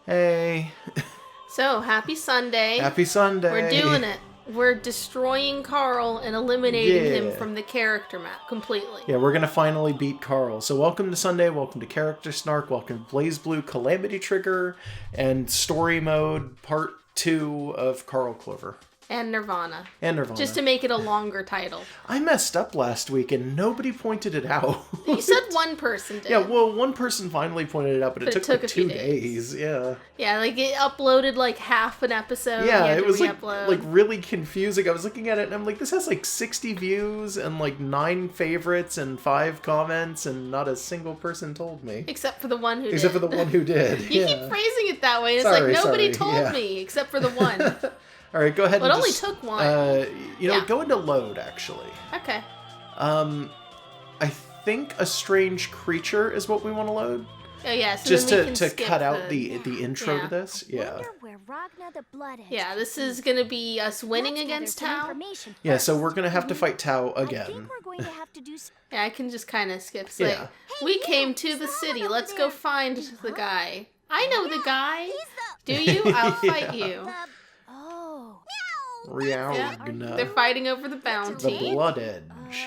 Hey. So, happy Sunday. Happy Sunday. We're doing it. We're destroying Carl and eliminating him from the character map completely. Yeah, we're going to finally beat Carl. So welcome to Sunday, welcome to Character Snark, welcome to BlazBlue Calamity Trigger, and Story Mode Part 2 of Carl Clover. And Nirvana. Just to make it a longer title. I messed up last week and nobody pointed it out. You said one person did. Yeah, well, one person finally pointed it out, but it took like 2 days. Yeah. Yeah, like it uploaded like half an episode. Yeah, it was like really confusing. I was looking at it and I'm like, this has like 60 views and like 9 favorites and 5 comments and not a single person told me. Except for the one who did. Except for the one who did. You keep phrasing it that way. It's like nobody told me except for the one. All right, go ahead. But it only took one. Go into load, actually. Okay. I think a strange creature is what we want to load. Oh, yeah. So just to cut out the intro to this. Yeah. Yeah, this is going to be us winning against Tao. Yeah, so we're going to have to fight Tao again. Yeah, I can just kind of skip. Like, we came to the city. Let's go find the guy. I know the guy. Do you? I'll fight you. Yeah, they're fighting over the bounty. The blood edge.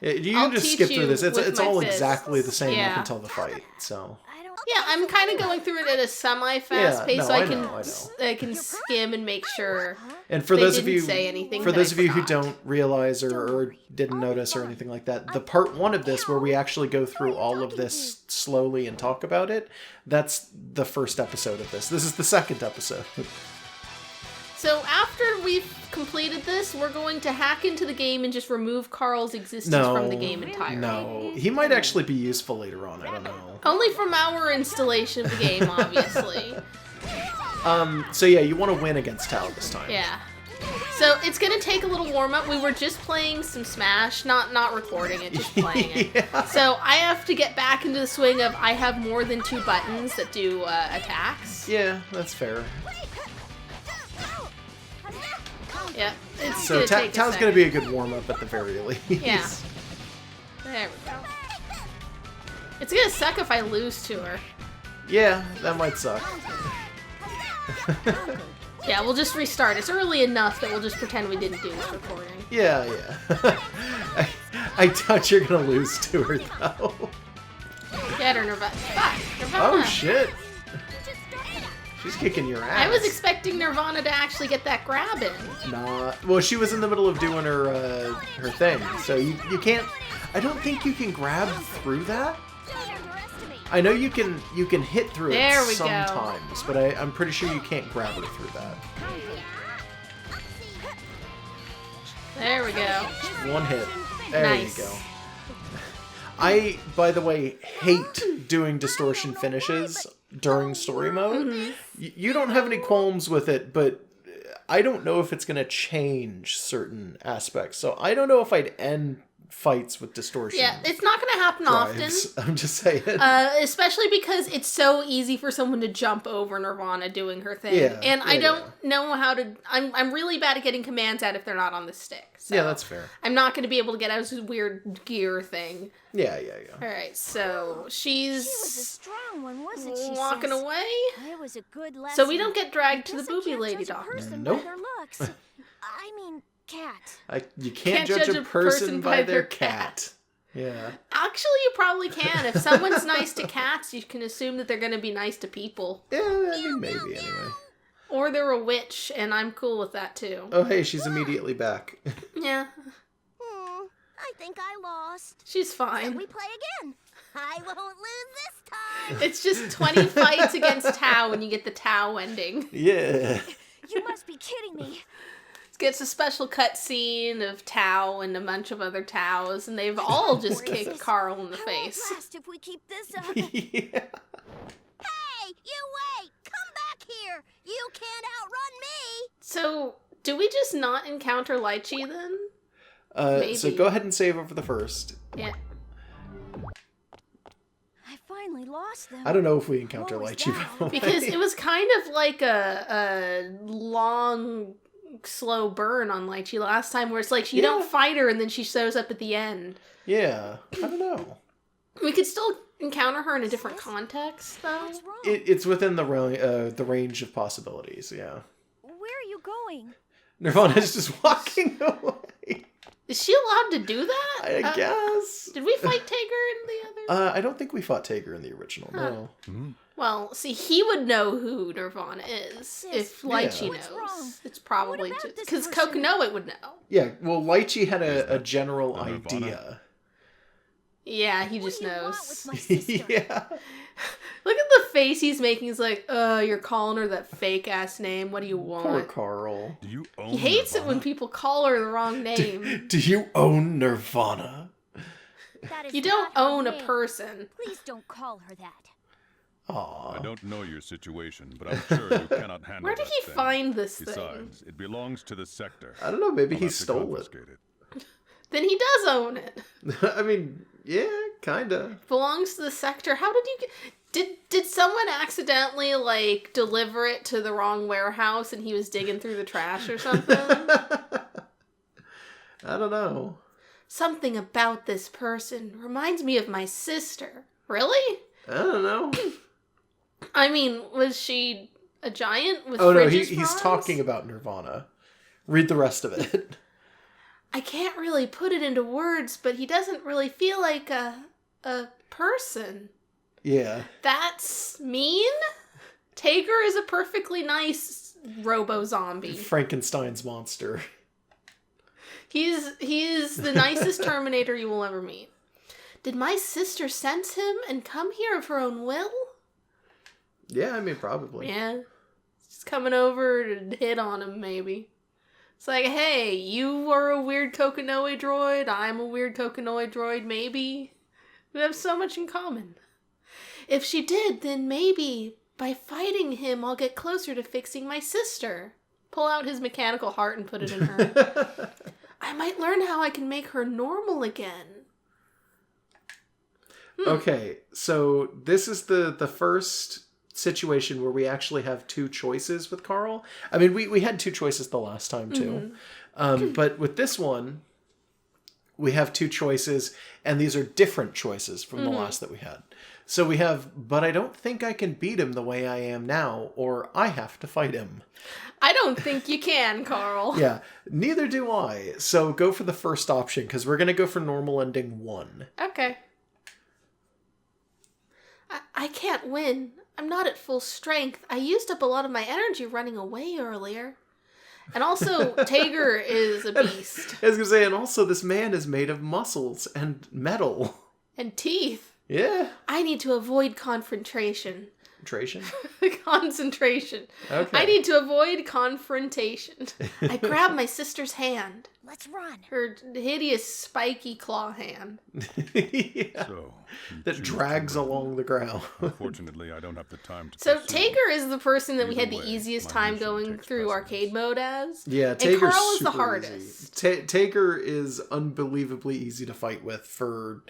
You can just skip through this. It's all exactly the same up until the fight. So. Yeah, I'm kind of going through it at a semi-fast pace, so I can skim and make sure. And for those of you, who don't realize or didn't notice or anything like that, the part 1 of this where we actually go through all of this slowly and talk about it, that's the first episode of this. This is the second episode. So after we've completed this, we're going to hack into the game and just remove Carl's existence from the game entirely. No, he might actually be useful later on. I don't know. Only from our installation of the game, obviously. So yeah, you want to win against Tao this time. Yeah. So it's gonna take a little warm up. We were just playing some Smash, not recording it, just playing it. So I have to get back into the swing of I have more than 2 buttons that do attacks. Yeah, that's fair. Yeah, so Tao's gonna be a good warm up at the very least. Yeah. There we go. It's gonna suck if I lose to her. Yeah, that might suck. Yeah, we'll just restart. It's early enough that we'll just pretend we didn't do this recording. Yeah. I doubt you're gonna lose to her though. Get her, Nirvana. Oh shit. She's kicking your ass. I was expecting Nirvana to actually get that grab in. Nah. Well, she was in the middle of doing her thing, so you can't. I don't think you can grab through that. I know you can hit through it sometimes, but I'm pretty sure you can't grab her through that. There we go. Just one hit. There you go. I, by the way, hate doing distortion finishes during story mode. Mm-hmm. You don't have any qualms with it, but I don't know if it's going to change certain aspects. So I don't know if I'd end fights with distortion. Yeah, it's not going to happen often. I'm just saying. Especially because it's so easy for someone to jump over Nirvana doing her thing. Yeah, and I don't know how to... I'm really bad at getting commands out if they're not on the stick. So yeah, that's fair. I'm not going to be able to get out of this weird gear thing. Yeah. Alright, so she's... She was a strong one, wasn't she? Walking away. It was a good lesson. So we don't get dragged to the booby lady doctor. Nope. I mean, cat. You can't judge a person by their cat. Yeah. Actually, you probably can. If someone's nice to cats, you can assume that they're going to be nice to people. Yeah, I mean, maybe anyway. Or they're a witch, and I'm cool with that too. Oh, hey, she's immediately back. Yeah. I think I lost. She's fine. So we play again. I won't lose this time. It's just 20 fights against Tao when you get the Tao ending. Yeah. You must be kidding me. It gets a special cutscene of Tao and a bunch of other Taos, and they've all just kicked Carl in the face. How fast if we keep this up? Yeah. Hey, you wait! Come back here! You can't outrun me! So, do we just not encounter Lychee then? So go ahead and save over the first. Yeah. I finally lost them. I don't know if we encounter Lychee, by the way. Because it was kind of like a long, slow burn on Lychee last time, where it's like you don't fight her and then she shows up at the end. Yeah, I don't know. We could still encounter her in a different context, though? What's wrong? It's within the range of possibilities, yeah. Where are you going? Nirvana's just walking away. Is she allowed to do that? I guess. Did we fight Tager in the other? I don't think we fought Tager in the original, no. Well, see, he would know who Nirvana is if Lychee What's wrong? knows. It's probably What about just this because person? Kokonoe would know. Yeah, well, Lychee had a general Nirvana? idea. Yeah, he What just do you want knows. with my sister? Yeah. Look at the face he's making. He's like, you're calling her that fake ass name. What do you Poor want? Carl. Do you own He hates it when Nirvana? people call her the wrong name. Do you own Nirvana? That is You don't not her own a name. person. Please don't call her that. Aw. I don't know your situation, but I'm sure you cannot handle Where did that he thing. find this thing? Besides, it belongs to the sector. I don't know, maybe I'll he have to stole it. confiscate it. Then he does own it. I mean, yeah, kinda. Belongs to the sector. How did you get... Did someone accidentally, like, deliver it to the wrong warehouse and he was digging through the trash or something? I don't know. Something about this person reminds me of my sister. Really? I don't know. I mean, was she a giant with Oh no, fridges he's fries? talking about Nirvana. Read the rest of it. I can't really put it into words, but he doesn't really feel like a person. Yeah. That's mean? Tager is a perfectly nice robo-zombie. Frankenstein's monster. He's the nicest Terminator you will ever meet. Did my sister sense him and come here of her own will? Yeah, I mean, probably. Yeah. She's coming over to hit on him, maybe. It's like, hey, you are a weird Kokonoe droid, I'm a weird Kokonoe droid, maybe. We have so much in common. If she did, then maybe by fighting him, I'll get closer to fixing my sister. Pull out his mechanical heart and put it in her. I might learn how I can make her normal again. Okay, so this is the first situation where we actually have two choices with Carl. I mean, we had two choices the last time, too. But with this one, we have two choices, and these are different choices from the last that we had. So we have, but I don't think I can beat him the way I am now, or I have to fight him. I don't think you can, Carl. Yeah, neither do I. So go for the first option, because we're going to go for normal ending 1. Okay. I can't win. I'm not at full strength. I used up a lot of my energy running away earlier. And also, Tager is a beast. I was going to say, and also this man is made of muscles and metal. And teeth. Yeah. I need to avoid confrontation. Concentration? Concentration. Okay. I need to avoid confrontation. I grab my sister's hand. Let's run. Her hideous spiky claw hand. Yeah. So, you That choose drags to run. along the ground. Unfortunately, I don't have the time to So pursue. Tager is the person that we had the Either way, easiest my time mission going takes through precedence. arcade mode as. Yeah, And Tager's Carl is the super hardest. easy. Tager is unbelievably easy to fight with for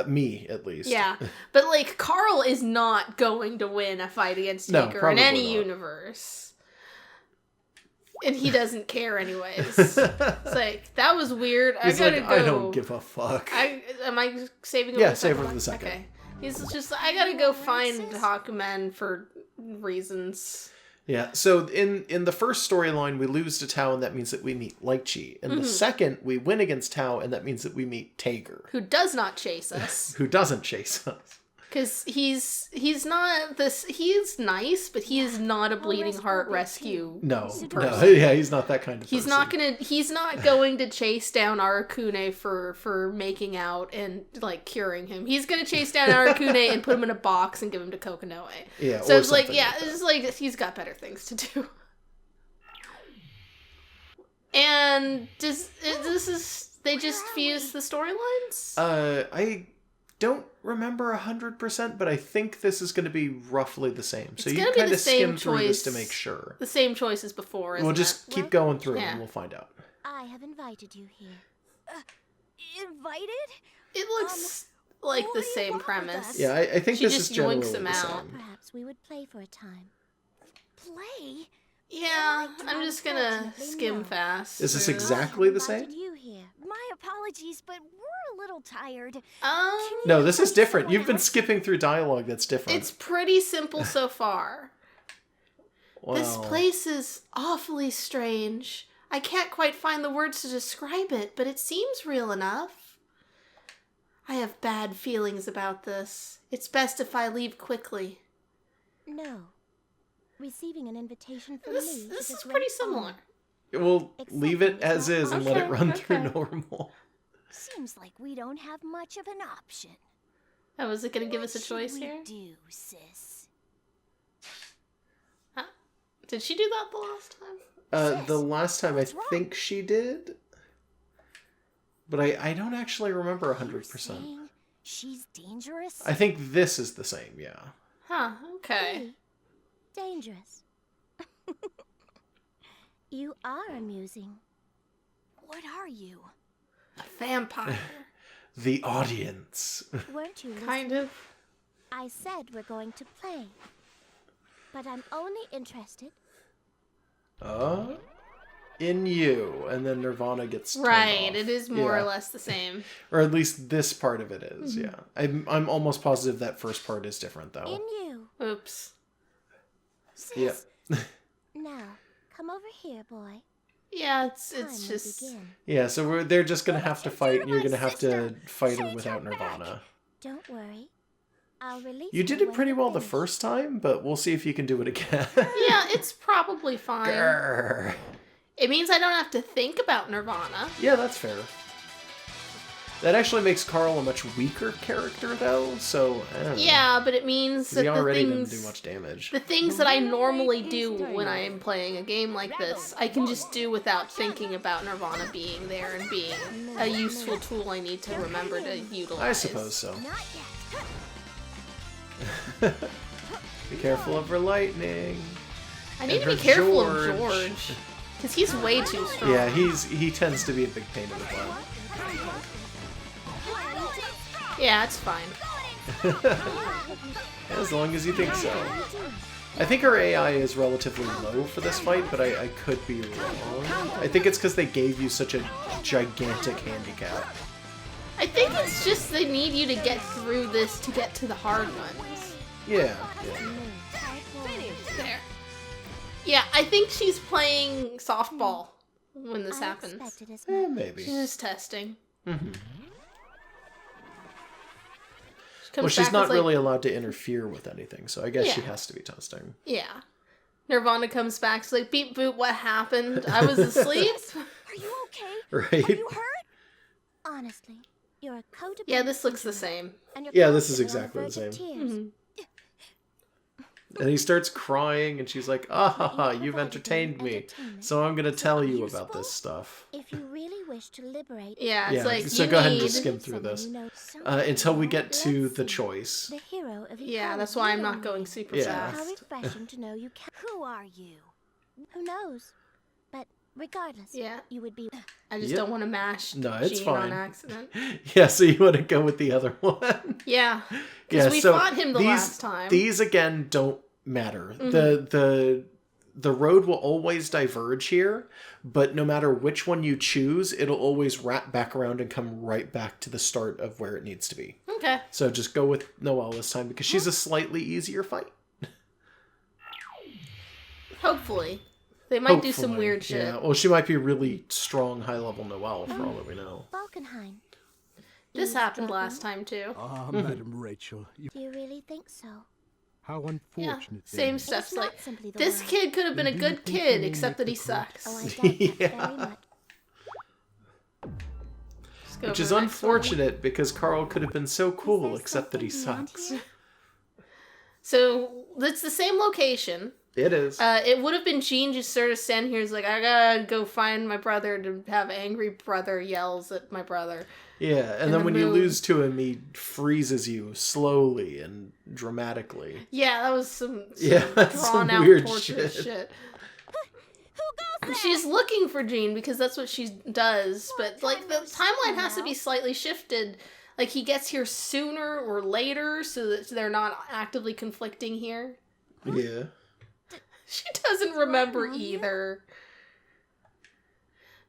me, at least. Yeah, but like Carl is not going to win a fight against No, Tager in probably any not. universe. And he doesn't care anyways. It's like, that was weird. He's I gotta like, go. I don't give a fuck. Am I saving him Yeah, for the save second her for one? the second. Okay. He's just I gotta go find Hawkman for reasons. Yeah, so in the first storyline, we lose to Tao, and that means that we meet Lychee. In the second, we win against Tao, and that means that we meet Tager, Who does not chase us. who doesn't chase us. Because he's not this. He's nice, but he is not a bleeding heart rescue. No, yeah, he's not that kind of He's person. He's not going to chase down Arakune for making out and like curing him. He's gonna chase down Arakune and put him in a box and give him to Kokonoe. Yeah, So or it's like, something yeah, like that. it's like he's got better things to do. And they just fuse the storylines. I don't remember 100%, but I think this is going to be roughly the same. So It's you gonna be kind the of same skim through this to choice. make sure. The same choice as before. We'll Isn't just it? keep going through Yeah. and we'll find out. I have invited you here. Invited? It looks like what the do you same want with premise. us? Yeah, I think She this just is generally yoinks him the out. same. Perhaps we would play for a time. Play? Yeah, I'm just gonna skim fast. Is this through exactly the same? You here. My apologies, but we're a little tired. No, this is different. You've been skipping through dialogue that's different. It's pretty simple so far. Wow. This place is awfully strange. I can't quite find the words to describe it, but it seems real enough. I have bad feelings about this. It's best if I leave quickly. No. Receiving an invitation from This me is a great pretty similar. honor. We'll leave it as is and let it Okay, run okay. through normal. Seems like we don't have much of an option. Oh, is it going to give us a What should choice we here? do, sis? Huh? Did she do that the last time? The last time I think she did. But I don't actually remember 100%. Saying she's dangerous? I think this is the same, yeah. Huh, okay. Me? Dangerous. You are amusing. What are you? A vampire. The audience. Weren't you listening? Kind of. I said we're going to play. But I'm only interested. In you. And then Nirvana gets turned Right, off. it is more Yeah. or less the same. Or at least this part of it is, Mm-hmm. yeah. I'm almost positive that first part is different, though. In you. Oops. Sis. Yep. Now, come over here, boy. Yeah, it's Time will just... begin. Yeah, so they're just gonna have to fight, and you're gonna have to fight her without Nirvana. Don't worry. I'll release You did you it when pretty you're well the finished. first time, but we'll see if you can do it again. Yeah, it's probably fine. Grr. It means I don't have to think about Nirvana. Yeah, that's fair. That actually makes Carl a much weaker character, though, so I don't know. Yeah, but it means that He already the didn't things... do much damage. The things that I normally do when I am playing a game like this, I can just do without thinking about Nirvana being there and being a useful tool I need to remember to utilize. I suppose so. Not yet. Be careful of her lightning. I need And to be her careful George. of George. Because he's way too strong. Yeah, he tends to be a big pain in the butt. Yeah, it's fine. As long as you think so. I think her AI is relatively low for this fight, but I could be wrong. I think it's because they gave you such a gigantic handicap. I think it's just they need you to get through this to get to the hard ones. Yeah. There. Yeah, I think she's playing softball when this happens. Expected as much. Maybe. She's just testing. Mm-hmm. She comes Well, she's back not as, like, really allowed to interfere with anything, so I guess she Yeah. has to be testing. Yeah. Nirvana comes back, she's like, beep boop, what happened? I was asleep? Are you okay? Right? Are you hurt? Honestly, you're a codependent. Yeah, this looks the same. and you're Yeah, this is constantly on exactly the verge of same. tears. Mhm. And he starts crying, and she's like, ah, ha, ha, you've entertained me, so I'm gonna tell you about this stuff. If you really wish to liberate Yeah, Yeah, it's like, so you go ahead and need... just skim through someone this. you know so Until we well, get to let's the see. choice. The hero of Yeah, ecology that's why I'm not only. going super Yeah. How fast. refreshing to know you can. Who are you? Who knows? But regardless, Yeah. you would be. I just Yep. don't want to mash No, it's Gene fine. on accident. Yeah, so you want to go with the other one? Yeah. Yeah, Because we so fought him the last time. These, again, don't matter. Mm-hmm. The road will always diverge here, but no matter which one you choose, it'll always wrap back around and come right back to the start of where it needs to be. Okay. So just go with Noelle this time, because she's a slightly easier fight. Hopefully. They might do some Hopefully. weird shit. Yeah, well, she might be really strong, high-level Noelle, for all that we know. Falkenhayn. This happened Eavesdropping? last time, too. Ah, Madam Rachel, Do you really think so? how Yeah, unfortunate. same then. stuff. It's not Like, simply the this word. kid could have been a Do you good think kid, you except that he make the sucks. Oh, I doubt that Yeah. very much. Just go Which over is the next one. unfortunate, because Carl could have been so cool, except that he something beyond sucks. here? So, it's the same location. It is. It would have been Gene just sort of standing here. He's like, I gotta go find my brother to have angry brother yells at my brother. Yeah, and in then the when you mood. lose to him, he freezes you slowly and dramatically. Yeah, that was some Yeah, that's some drawn out weird torturous shit. shit. Who goes there? She's looking for Gene because that's what she does, but like the timeline has to be slightly shifted. Like he gets here sooner or later so that they're not actively conflicting here. Yeah. She doesn't remember either.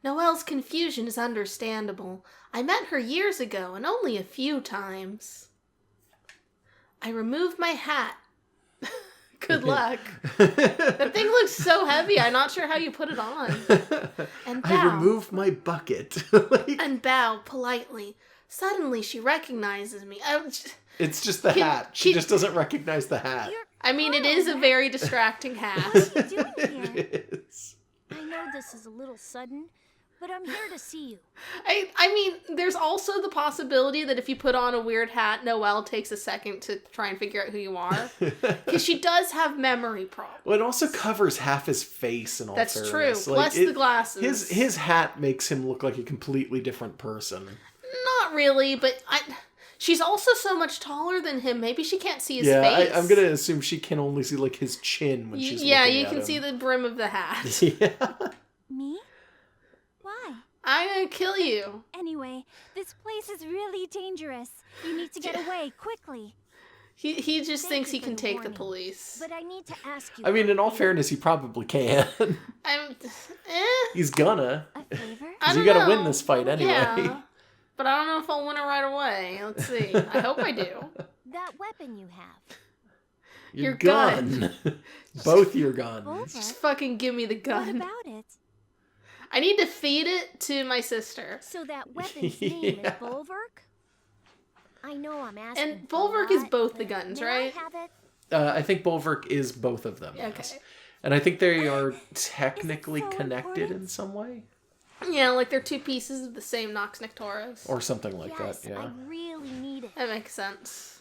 Noelle's confusion is understandable. I met her years ago and only a few times. I removed my hat. Good luck. That thing looks so heavy. I'm not sure how you put it on. And bow. I removed my bucket. And bow politely. Suddenly she recognizes me. It's just the hat. She just doesn't recognize the hat. I mean, it is a very distracting hat. What are you doing here? It is. I know this is a little sudden, but I'm here to see you. I mean, there's also the possibility that if you put on a weird hat, Noelle takes a second to try and figure out who you are. Because she does have memory problems. Well, it also covers half his face in all That's fairness. true. Plus the glasses. His hat makes him look like a completely different person. Not really, but she's also so much taller than him. Maybe she can't see his face. I'm going to assume she can only see like his chin when she's looking at him. Yeah, you can see the brim of the hat. Yeah. Me? Why? I'm gonna kill you. Anyway, this place is really dangerous. You need to get away quickly. He just Thank thinks you he for can the take the warning. police. But I need to ask you. I mean, for a in all favor. fairness, he probably can. He's gonna. A favor? I Because you don't gotta know. win this fight anyway. Yeah, but I don't know if I'll win it right away. Let's see. I hope I do. That weapon you have. Your Your gun. Both your guns. Over. Just fucking give me the What gun. about it? I need to feed it to my sister. So that weapon's name is Yeah. Bulwark? I know I'm asking. And for a Bulwark is lot, both the but guns, may right? I have it? I think Bulwark is both of them. Okay. Yes. And I think they are technically so connected important? in some way. Yeah, like they're two pieces of the same Nox Nectaurus. Or something like Yes, that, yeah. I really need it. That makes sense.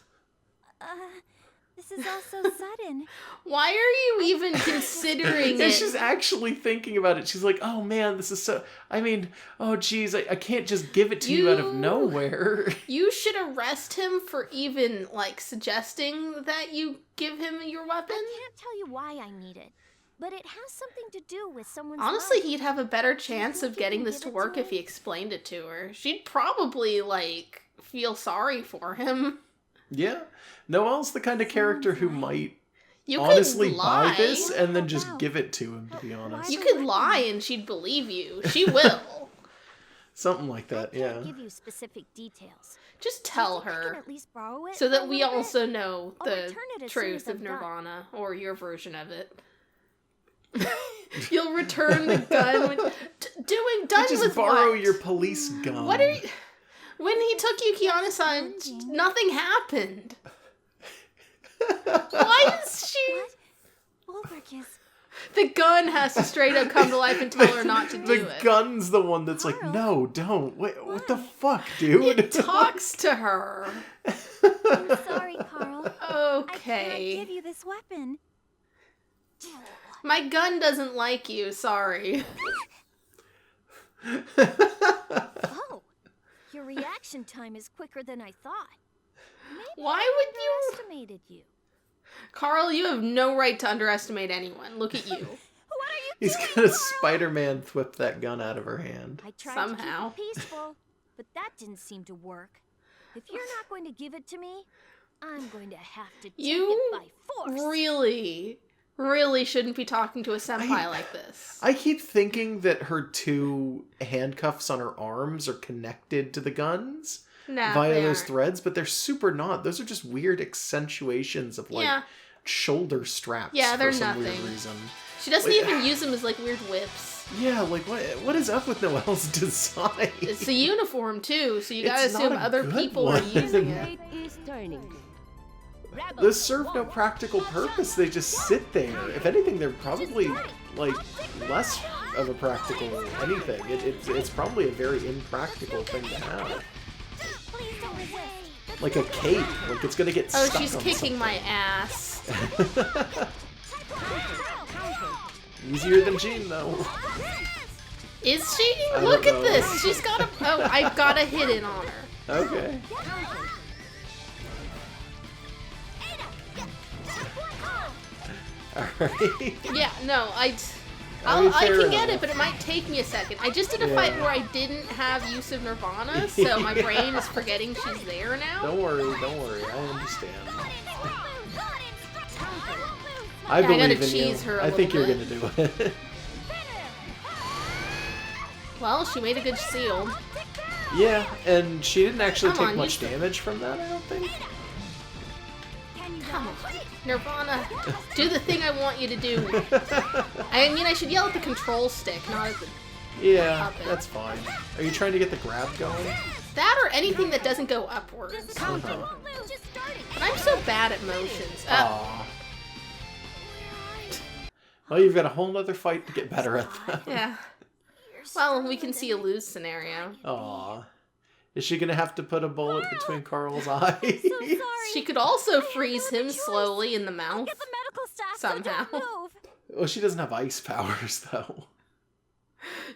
This is all so sudden. Why are you even considering And it? she's actually thinking about it. She's like, oh man, this is so... I mean, oh geez, I can't just give it to you out of nowhere. You should arrest him for even, like, suggesting that you give him your weapon. I can't tell you why I need it, but it has something to do with someone's Honestly, life. he'd have a better chance of getting this to work if he explained it to her. She'd probably, like, feel sorry for him. Yeah. Noelle's the kind of character who might You honestly could lie. buy this and then just give it to him, to be honest. You could lie and she'd believe you. She will. Something like I that, can't yeah. give you specific details. Just tell I can her. at least borrow it So for that a we little bit. also know I'll the return it as soon truth as of I'm done. Nirvana, or your version of it. You'll return the gun when done Just with borrow what? your police gun. What are you? When he took Yukiana-san, nothing happened. Why is she? What? Bulwark is... The gun has to straight up come to life and tell her not to do The it. gun's the one that's like, Carl. no, don't. What the fuck, dude? It talks to her. I'm sorry, Carl. I can't Okay. give you this weapon. My gun doesn't like you, sorry. Oh, your reaction time is quicker than I thought. Maybe Why I would you? underestimated you. Carl, you have no right to underestimate anyone. Look at you. What are you He's doing, gonna Carl? Spider-Man whip that gun out of her hand. I tried Somehow. to keep it peaceful, but that didn't seem to work. If you're not going to give it to me, I'm going to have to take You it by force. really shouldn't be talking to a senpai like this. I keep thinking that her two handcuffs on her arms are connected to the guns No, via they those aren't. threads, but they're super not. Those are just weird accentuations of like Yeah. shoulder straps Yeah, they're for some weird nothing. reason. She doesn't Wait, even use them as like weird whips. Yeah, like what is up with Noelle's design? It's a uniform too, so you gotta It's not assume a other good people are one. using it. is turning. Those serve no practical purpose. They just sit there. If anything, they're probably like less of a practical anything. It's probably a very impractical thing to have. Please don't resist. Like a cape. Like it's gonna get Oh, stuck she's on kicking my ass. something. Easier than Jean though. Is she? I Look don't at know. this. She's got a. Oh, I've got a hidden on her. Okay. Alright. Yeah, no, I I mean, can fair get it, enough. but it might take me a second. I just did a Yeah. fight where I didn't have use of Nirvana, so my brain is forgetting she's there now. Don't worry, I understand. I believe gotta in you. cheese her a I think you're little gonna do it. Well, she made a good shield. Yeah, and she didn't actually Come take on, much use the- damage from that, I don't think. Come on, Nirvana, do the thing I want you to do. I mean, I should yell at the control stick, not at the... Yeah, Up it. that's fine. Are you trying to get the grab going? That or anything that doesn't go upwards. Uh-huh. But I'm so bad at motions. Aw. Well, you've got a whole nother fight to get better at that. Yeah. Well, we can see a lose scenario. Aw. Is she gonna have to put a bullet between Carl's eyes? She could also freeze him slowly in the mouth. Get the medical staff, so Somehow. don't move. Well, she doesn't have ice powers, though.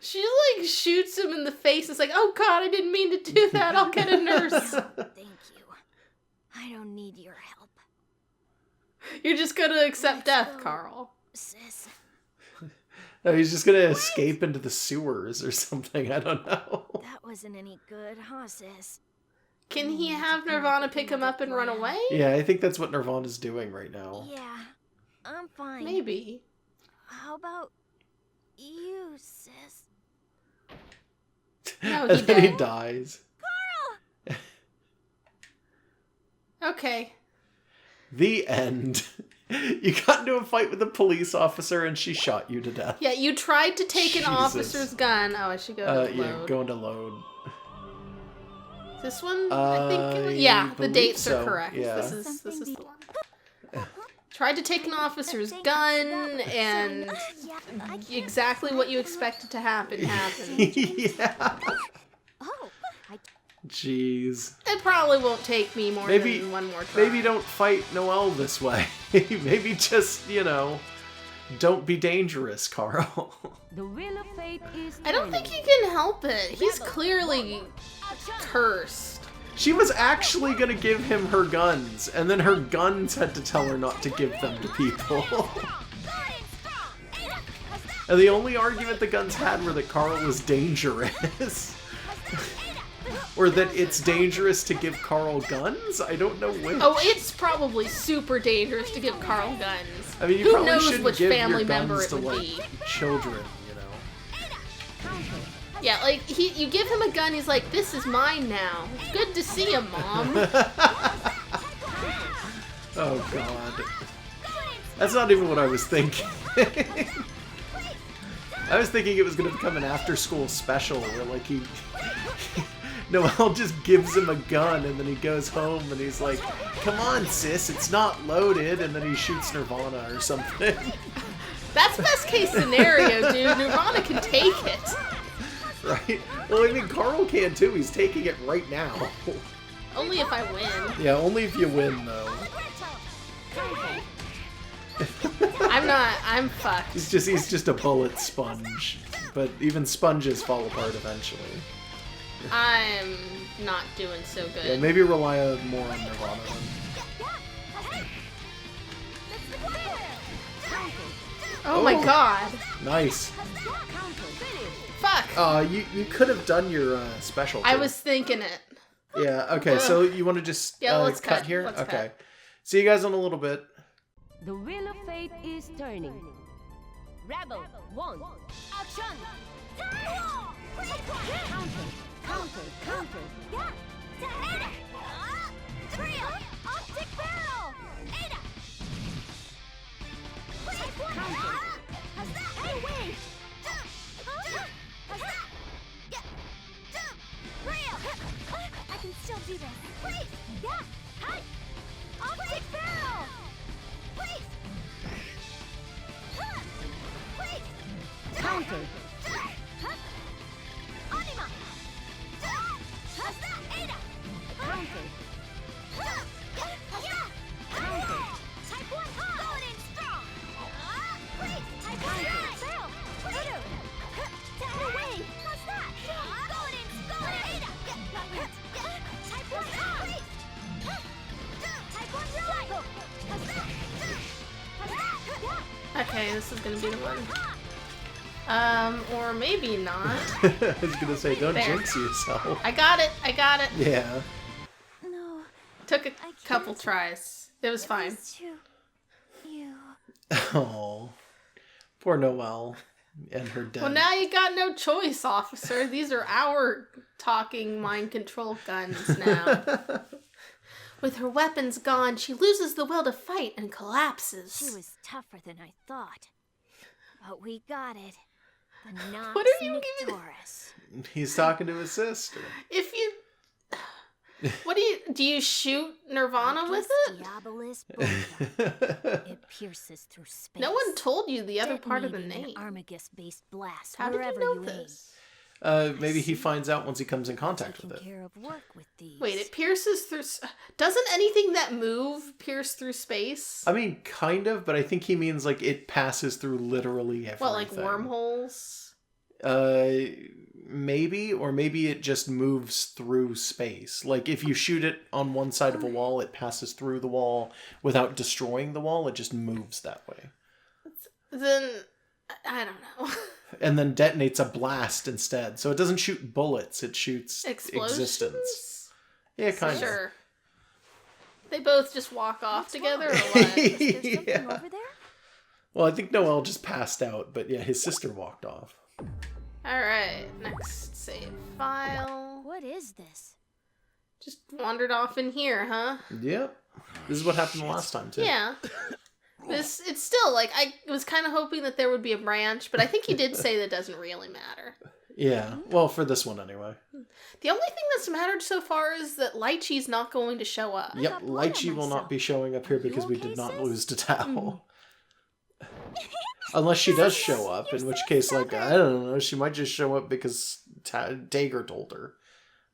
She like shoots him in the face. It's like, oh god, I didn't mean to do that. I'll get a nurse. Thank you. I don't need your help. You're just gonna accept death, Carl. Sis. No, he's just gonna escape into the sewers or something. I don't know. That wasn't any good, huh, sis? Can he have Nirvana pick him up and run away? Yeah, I think that's what Nirvana's doing right now. Yeah, I'm fine. Maybe. How about you, sis? No, And he then he did. dies. Okay. The end. You got into a fight with a police officer and she shot you to death. Yeah, you tried to take an Jesus. officer's gun. Oh, I should go to Yeah, load. going to load. This one? I think it was, I yeah, the believe dates so, are correct. yeah. This is the one. Tried to take an officer's gun, and exactly what you expected to happen happened. Yeah. Oh, I Jeez. It probably won't take me more Maybe- than one more try. Maybe don't fight Noelle this way. Maybe just, don't be dangerous, Carl. The wheel of fate is I don't think he can help it. He's clearly cursed. She was actually gonna give him her guns, and then her guns had to tell her not to give them to people. And the only argument the guns had were that Carl was dangerous. Or that it's dangerous to give Carl guns? I don't know which. Oh, it's probably super dangerous to give Carl guns. I mean, you Who probably knows shouldn't which give family your member guns it to, would like, be. children, Yeah, like, you give him a gun, he's like, this is mine now. Good to see him, Mom. Oh, God. That's not even what I was thinking. I was thinking it was going to become an after-school special where, like, Noelle just gives him a gun and then he goes home and he's like, come on, sis, it's not loaded, and then he shoots Nirvana or something. That's best case scenario, dude. Nirvana can take it. Right? Well, I mean, Carl can too. He's taking it right now. Only if I win. Yeah, only if you win, though. I'm fucked. He's just a bullet sponge. But even sponges fall apart eventually. I'm not doing so good. Yeah, maybe rely more on Nirvana Oh my god. then. Nice. Fuck. You could have done your special. I too. was thinking it. Yeah. Okay. So you want to just Yeah, let's cut cut. here? Let's Okay. cut. See you guys in a little bit. The wheel of fate is turning. Rebel 1. Action! Counter, counter. Optic barrel! Ada! Hey, wait! I can still do this. Please! Yeah! Hi! Optic barrel! Please! Please! Counter. Anima! Ada! Counter. Counter! Type 1 going in strong! Please! Type 1 barrel! Voodoo! Away! What's that? Going in! Ada! Type 1 please! Type 1 cycle! Okay, this is gonna be the one. Or maybe not. I was gonna say, don't There. jinx yourself. I got it. Yeah. No, Took a can't. couple tries. It was fine. it's too... You... Oh, poor Noelle and her dead. Well, now you got no choice, officer. These are our talking mind control guns now. With her weapons gone, she loses the will to fight and collapses. She was tougher than I thought. But we got it. The Nox What are you giving? Victoris. He's talking to his sister. If you... What do you shoot Nirvana with it? Diabolus Boga. It pierces through space. No one told you the other part of the Detonating name. an Armagus-based blast How did wherever you know aim. this? Maybe he finds out once he comes in contact Taking with it. care of work with these. Wait, it pierces through... Doesn't anything that move pierce through space? I mean, kind of, but I think he means like it passes through literally everything. What, like wormholes? Maybe, or maybe it just moves through space. Like if you shoot it on one side of a wall, it passes through the wall without destroying the wall. It just moves that way. Then, I don't know. And then detonates a blast instead. So it doesn't shoot bullets, it shoots Explosions? existence. Yeah, kind Sure. They both just walk off together, or what? Is there something Yeah. over there? Well, I think Noelle just passed out, but yeah, his sister walked off. Alright, next save file. What is this? Just wandered off in here, huh? Yep. This is what happened the last time, too. Yeah. It's still, like, I was kind of hoping that there would be a branch, but I think he did say that doesn't really matter. Yeah. Well, for this one, anyway. The only thing that's mattered so far is that Lychee's not going to show up. Yep, got blood on Lychee will not myself. be showing up here Are you because we okay, did not sis? lose to Tao. Unless she does show up, in which case, like, I don't know, she might just show up because Dager told her.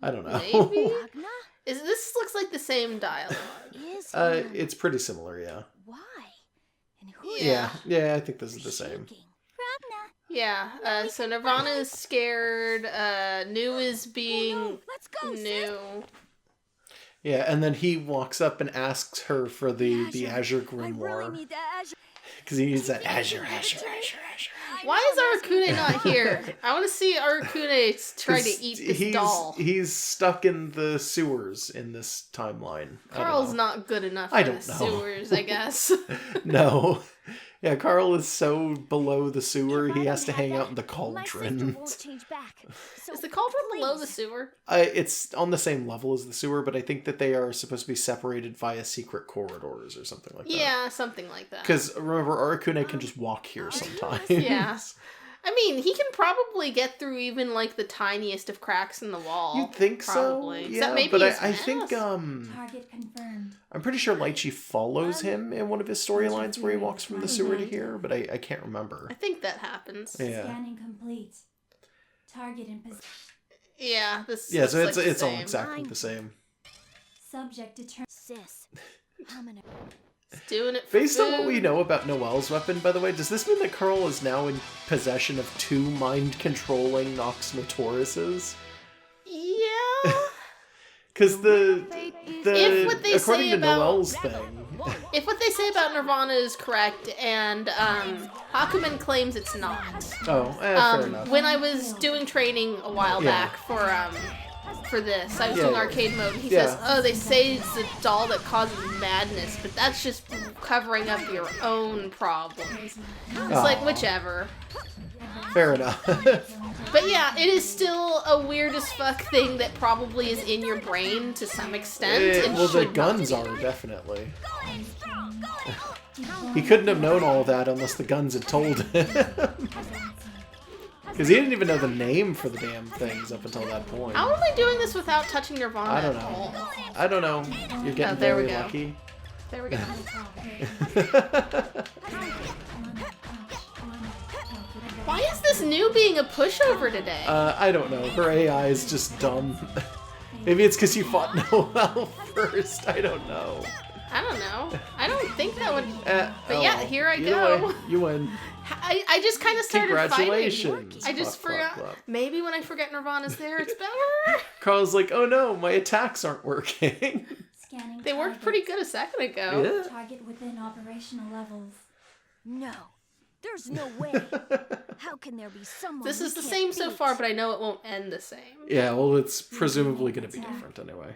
I don't know. Maybe? Ragna? This looks like the same dialogue. Is It's pretty similar, yeah. Why? And who Yeah. Yeah, I think this is the same. shaking? Yeah, so Nirvana is scared, New is being Let's go, sis. New. Yeah, and then he walks up and asks her for the Azure I really Grimoire. need the Azure. Because he needs that Azure. Why is Arakune not here? I want to see Arakune try to eat this doll. He's stuck in the sewers in this timeline. Carl's not good enough for I the don't know. sewers, I guess. No. Yeah, Carl is so below the sewer, If he I has to don't hang have out in the that, my sister cauldron. won't change back. So Is the cauldron below the please. sewer? It's on the same level as the sewer, but I think that they are supposed to be separated via secret corridors or something like that. Yeah, something like that. Because remember, Arakune can just walk here sometimes. Yeah. I mean, he can probably get through even, like, the tiniest of cracks in the wall. You'd think probably. so, Except yeah, maybe but his I think, mask. Target confirmed. I'm pretty sure Lychee follows him in one of his storylines where he walks from the sewer to here, but I can't remember. I think that happens. Yeah. Scanning complete. Target in position. Yeah, this Yeah, so looks like the it's all same. exactly the same. Subject determined. Sis, I'm gonna. It's doing it for Based on what we food. know about Noelle's weapon, by the way, does this mean that Carl is now in possession of 2 mind-controlling Nox Notoriuses? Yeah. Because If what they according say to about- Noelle's thing, If what they say about Nirvana is correct, and Hakumen claims it's not. fair enough. When I was doing training a while Yeah. back for this, I was Yeah, doing yeah. arcade mode, and he Yeah. says, "Oh, they say it's a doll that causes madness, but that's just covering up your own problems." It's like Aw. whichever. Fair enough. But yeah, it is still a weird as fuck thing that probably is in your brain to some extent. And Well, the should guns not be. are, definitely. He couldn't have known all that unless the guns had told him. Because he didn't even know the name for the damn things up until that point. How am I doing this without touching Nirvana I don't at know. all? I don't know. You're getting there we very go. lucky. There we go. Why is this new being a pushover today? I don't know. Her AI is just dumb. Maybe it's because you fought Noelle first. I don't know. I don't know. I don't think that would. But yeah, here I either go. way, you win. I just kind of started fighting. Congratulations. I just Clap, clap, forgot. clap. Maybe when I forget Nirvana's there, it's better. Carl's like, oh no, my attacks aren't working. Scanning. They worked pretty good a second ago. Yeah. Target within operational levels. No, there's no way. How can there be someone? This we is the can't same so beat? far, but I know it won't end the same. Yeah, well, it's presumably going to be different anyway.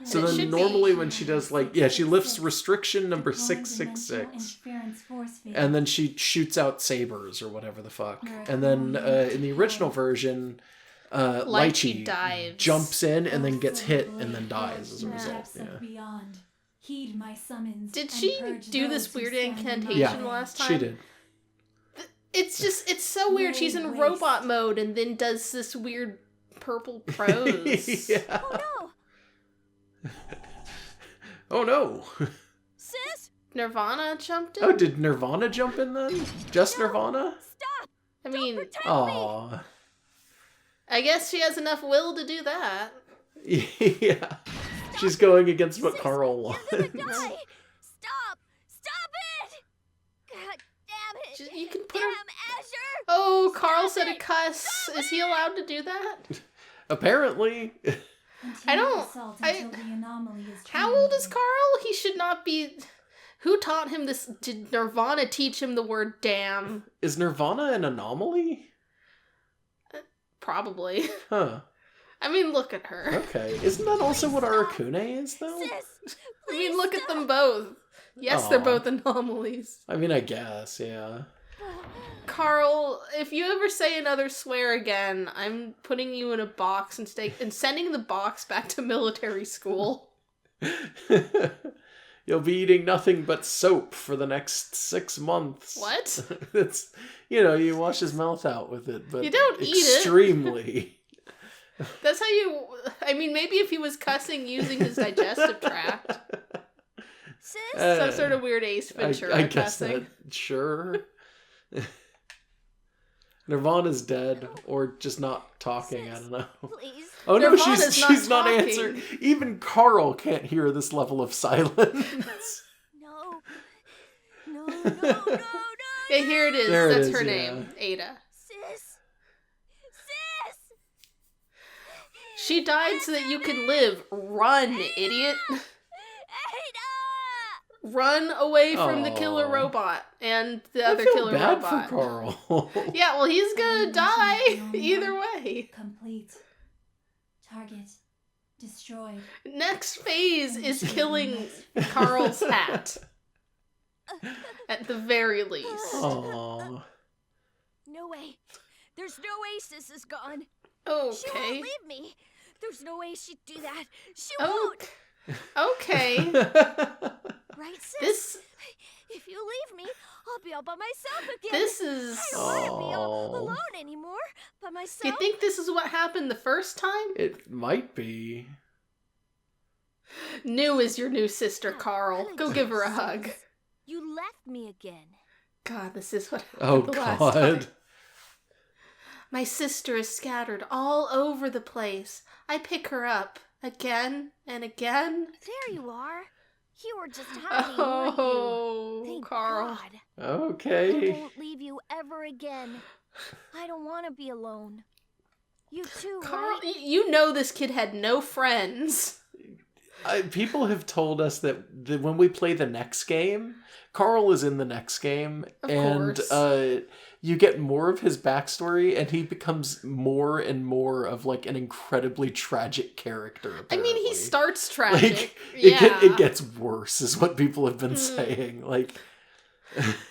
So It then should normally be. when she does like, yeah, she lifts restriction number 666. And then she shoots out sabers or whatever the fuck. And then in the original version, Lychee dives. jumps in and then gets hit and then dies as a result. Yeah. Beyond. Heed my summons. Did and she purge do those this who weird stand in my incantation way. last time? She did. It's so weird. She's in Waste. robot mode and then does this weird purple prose. Yeah. Oh no! Oh no. Sis! Nirvana jumped in? Oh, did Nirvana jump in then? Just Nirvana? Stop! I mean, Protect me! Aww. I guess she has enough will to do that. Yeah. She's going against what Carl You're gonna wants. die! Stop! Stop it! God damn it! You can put Damn her... Azure! Oh, Carl Stop said a it! cuss. Is he allowed to do that? Apparently. I don't- How old is Carl? He should not be... Who taught him this? Did Nirvana teach him the word damn? Is Nirvana an anomaly? Probably. Huh. I mean, look at her. Okay. Isn't that also what Arakune is, though? Sis! I mean, please look at stop. them both. Yes, they're Aw. both anomalies. I mean, I guess, yeah. Carl, if you ever say another swear again, I'm putting you in a box and sending the box back to military school. You'll be eating nothing but soap for the next 6 months. What? It's, you wash his mouth out with it, but You don't eat it. extremely. That's how you... I mean, maybe if he was cussing using his digestive tract. Sis! Some sort of weird Ace Ventura I guess cussing. that, sure. Nirvana's dead, or just not talking, I don't know. Please. Oh no, Nirvana's she's not not talking. answering. Even Carl can't hear this level of silence. No. No, no, no, no. Yeah, here it is. There it That's is, her yeah. name. Ada. Sis! Sis! She died so that you can live. Run, idiot. Ada! Run away from the killer Aw. robot and the I other feel killer bad robot. for Carl. Yeah, well, he's gonna die either way. Complete. Target destroyed. Next phase is killing Carl's hat. At the very least. Aww. No way. There's no way Sis is gone. She won't Okay. leave me. There's no way she'd do that. She Oh, won't. okay. Right, Sis? This If you leave me, I'll be all by myself again. this is. I don't want to be all Oh. alone anymore. By myself. You think this is what happened the first time? It might be. New is your new sister, Carl. Go give her a hug. You left me again. God, this is what happened Oh the last time. god. My sister is scattered all over the place. I pick her up again and again. There you are. You were just hiding, weren't you? Oh, Thank Carl. God. I Okay. won't leave you ever again. I don't want to be alone. You too, Carl, right? you know this kid had no friends. People have told us that when we play the next game, Carl is in the next game, Of and course. you get more of his backstory, and he becomes more and more of like an incredibly tragic character. I mean, he apparently. starts tragic. Like Yeah. it gets worse, is what people have been saying. Like,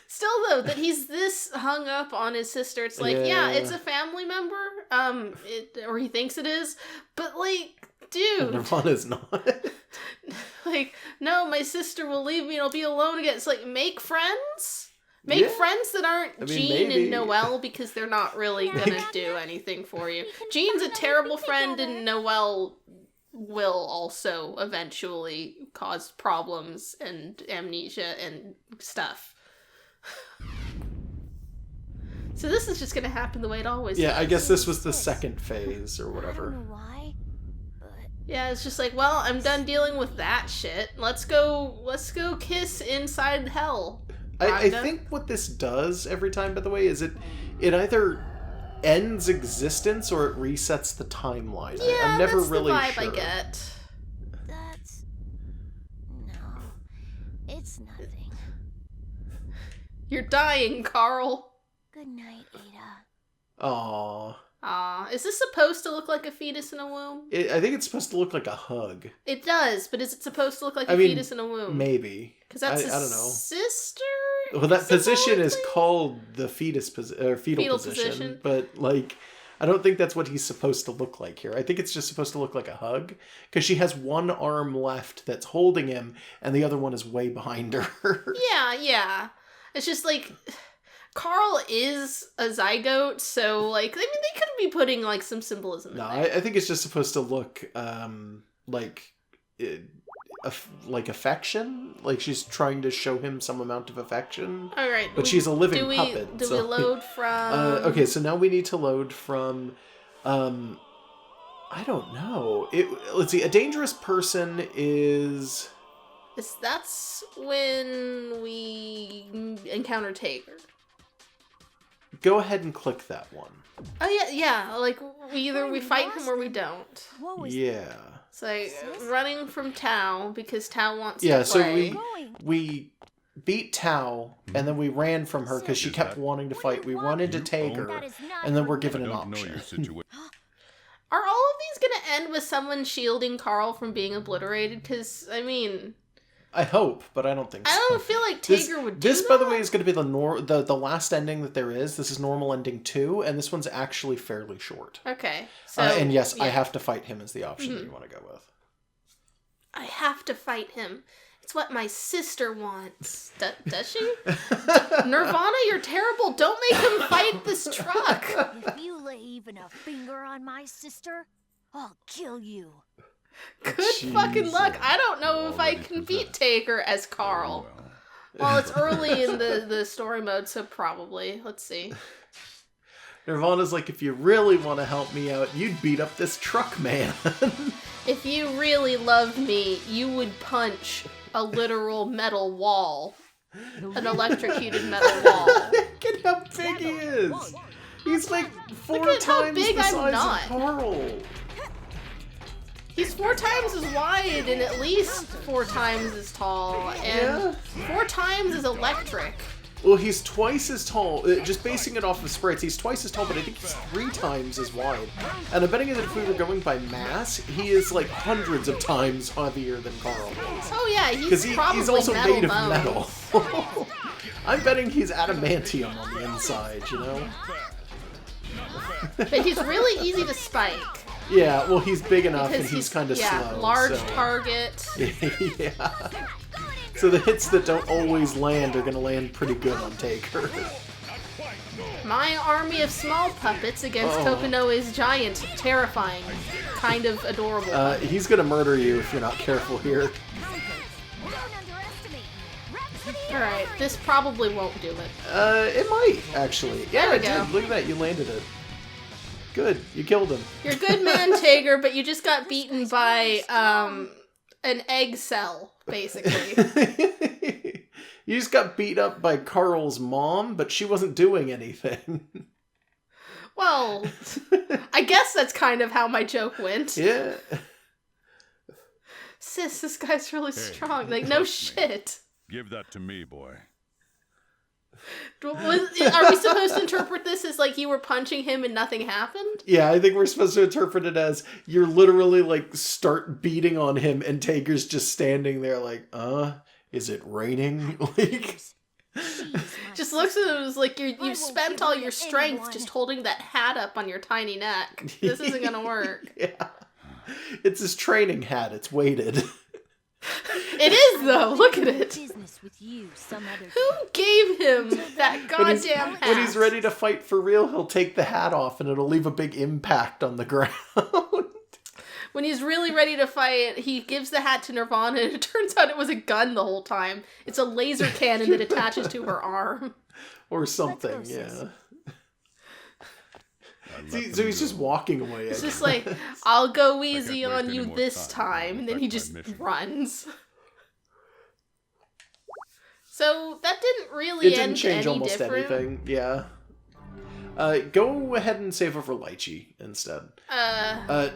Still, though, that he's this hung up on his sister, it's like, yeah, Yeah. it's a family member, or he thinks it is, but like, dude, Nirvana's not. like, no, my sister will leave me and I'll be alone again. It's like, make friends? Make Yeah. friends that aren't I mean, Jean maybe. and Noelle, because they're not really gonna do anything for you. Jean's a terrible friend, and Noelle will also eventually cause problems and amnesia and stuff. So this is just gonna happen the way it always Yeah, does. I guess this was the second phase or I don't whatever. know why, but Yeah, it's just like, well, I'm done dealing with that shit. Let's go kiss inside hell. I Rhonda? think what this does every time, by the way, is it either ends existence or it resets the timeline. Yeah, I'm never that's really the vibe sure. I get. that's... No. It's nothing. You're dying, Carl. Good night, Ada. Aww. Is this supposed to look like a fetus in a womb? I think it's supposed to look like a hug. It does, but is it supposed to look like a fetus in a womb? Maybe. Because that's I don't know. sister? Well, that position is called the fetal position, but, like, I don't think that's what he's supposed to look like here. I think it's just supposed to look like a hug, because she has one arm left that's holding him, and the other one is way behind her. Yeah. It's just, like... Carl is a zygote, so, like, I mean, they could be putting, like, some symbolism in there. I think it's just supposed to look, like affection. Like, she's trying to show him some amount of affection. All right. But she's a living puppet. Do we load from... okay, so now we need to load from, I don't know. Let's see, a dangerous person is... That's when we encounter Tager. Go ahead and click that one. Oh, yeah, like, either we fight him or we don't. Yeah. It's like, running from Tao, because Tao wants to play. Yeah, so we beat Tao, and then we ran from her because she kept wanting to fight. We run into Tager, and then we're given an option. Are all of these gonna end with someone shielding Carl from being obliterated? Because, I mean... I hope, but I don't think so. I don't feel like Tager would do this, that. by the way, is going to be the last ending that there is. This is normal ending 2, and this one's actually fairly short. Okay. So, and yes, yeah. I have to fight him as the option that you want to go with. I have to fight him. It's what my sister wants. Does she? Nirvana, you're terrible. Don't make him fight this truck. If you lay even a finger on my sister, I'll kill you. Good fucking luck. I don't know if I can beat Tager as Carl. Well, it's early in the story mode, so probably. Let's see. Nirvana's like, if you really want to help me out, you'd beat up this truck man. If you really loved me, you would punch a literal metal wall. An electrocuted metal wall. Look at how big he is. He's like 4 times the size of Carl. He's 4 times as wide and at least 4 times as tall, and 4 times as electric. Well, he's twice as tall. Just basing it off of sprites, he's twice as tall, but I think he's 3 times as wide. And I'm betting that if we were going by mass, he is like hundreds of times heavier than Carl is. Oh yeah, he's also made of bones. metal. I'm betting he's adamantium on the inside, you know? But he's really easy to spike. Yeah, well, he's big enough because and he's kind of slow. Large target. Yeah. So the hits that don't always land are going to land pretty good on Taker. My army of small puppets against Tokunoe's giant, terrifying, kind of adorable. He's going to murder you if you're not careful here. Alright, this probably won't do it. It might, actually. Yeah, there we it go. did. Look at that, you landed it. Good, you killed him. You're a good man, Tager, but you just got beaten by, an egg cell, basically. You just got beat up by Carl's mom, but she wasn't doing anything. Well, I guess that's kind of how my joke went. Yeah. Sis, this guy's really strong. Like, no shit. Give that to me, boy. Are we supposed to interpret this as like you were punching him and nothing happened? Yeah, I think we're supposed to interpret it as you're literally like start beating on him and Tager's just standing there like, is it raining? Like, just looks at him as like you've spent all your strength just holding that hat up on your tiny neck. This isn't gonna work. Yeah. It's his training hat, it's weighted. It is though. Look at it. With you some other Who gave him that goddamn hat? When he's ready to fight for real, he'll take the hat off and it'll leave a big impact on the ground. When he's really ready to fight, he gives the hat to Nirvana and it turns out it was a gun the whole time. It's a laser cannon that attaches to her arm. Or something, yeah. See, so he's just walking away. It's just like, I'll go easy on you this time, and then he just runs. So that didn't really it didn't change any almost different. anything. Yeah. Go ahead and save over Lychee instead.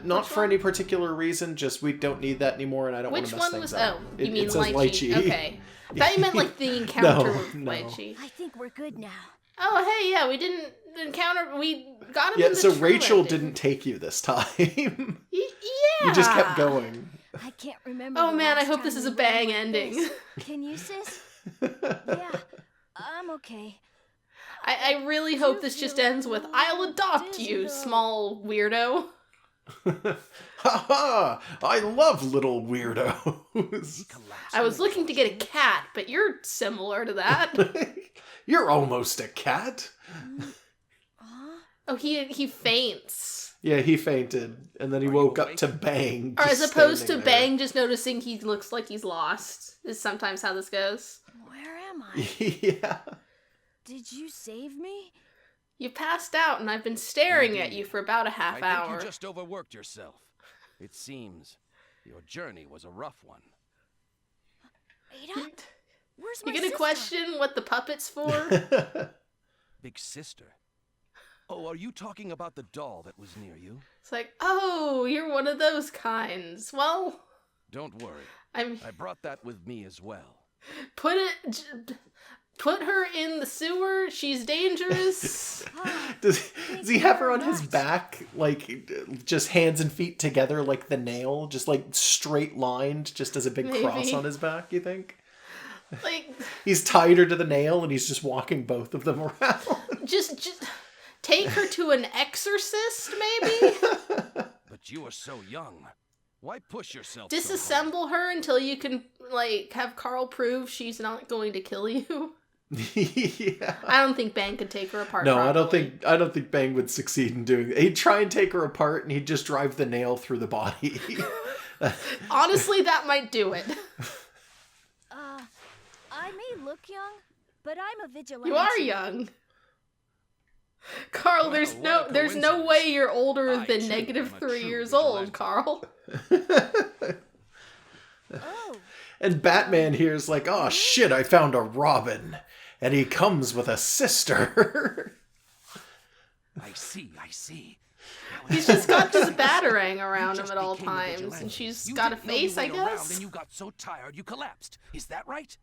Not for any particular reason. Just we don't need that anymore, and I don't want to mess things up. Which one was? Oh, you mean it says Lychee? Okay. I thought you meant like the encounter with Lychee. I think we're good now. Oh, hey, yeah, we didn't encounter... We got him Yeah, in the so true Rachel ending. didn't take you this time. Yeah. You just kept going. I can't remember. Oh the man, I last hope time this is we a ran bang like ending. this. Can you, sis? Yeah, I'm okay. I really hope this just ends with, I'll adopt you, small weirdo. Ha I love little weirdos. I was looking to get a cat, but you're similar to that. You're almost a cat. Oh, he faints. Yeah, he fainted, and then he woke up to Bang. Or as just opposed to standing there. Bang just noticing he looks like he's lost, is sometimes how this goes. Where am I? Yeah. Did you save me? You passed out, and I've been staring at you for about a half I hour. think you just overworked yourself. It seems your journey was a rough one. Ada? Where's my You gonna sister? question what the puppet's for? Big sister. Oh, are you talking about the doll that was near you? It's like, oh, you're one of those kinds. Well, Don't worry. I'm I brought that with me as well. Put her in the sewer. She's dangerous. Does he have her on his back, like, just hands and feet together like the nail? Just, like, straight lined, just as a big cross Maybe. on his back, you think? Like, He's tied her to the nail, and he's just walking both of them around. just take her to an exorcist, maybe? But you are so young. Why push yourself so hard? Disassemble her until you can, like, have Carl prove she's not going to kill you. Yeah. I don't think Bang could take her apart. No, properly. I don't think Bang would succeed in doing that. He'd try and take her apart, and he'd just drive the nail through the body. Honestly, that might do it. I may look young, but I'm a vigilante. You are young. Carl, Wow, there's what a no coincidence. way you're older I, than too, negative am a 3 true years vigilante. old, Carl. Oh, And Batman here's like, oh shit, I found a Robin. And he comes with a sister. I see. He's just got this batarang You around him just at all became a times, vigilante. and she's You got a didn't know you face, I went around guess. And you got so tired you collapsed. Is that right?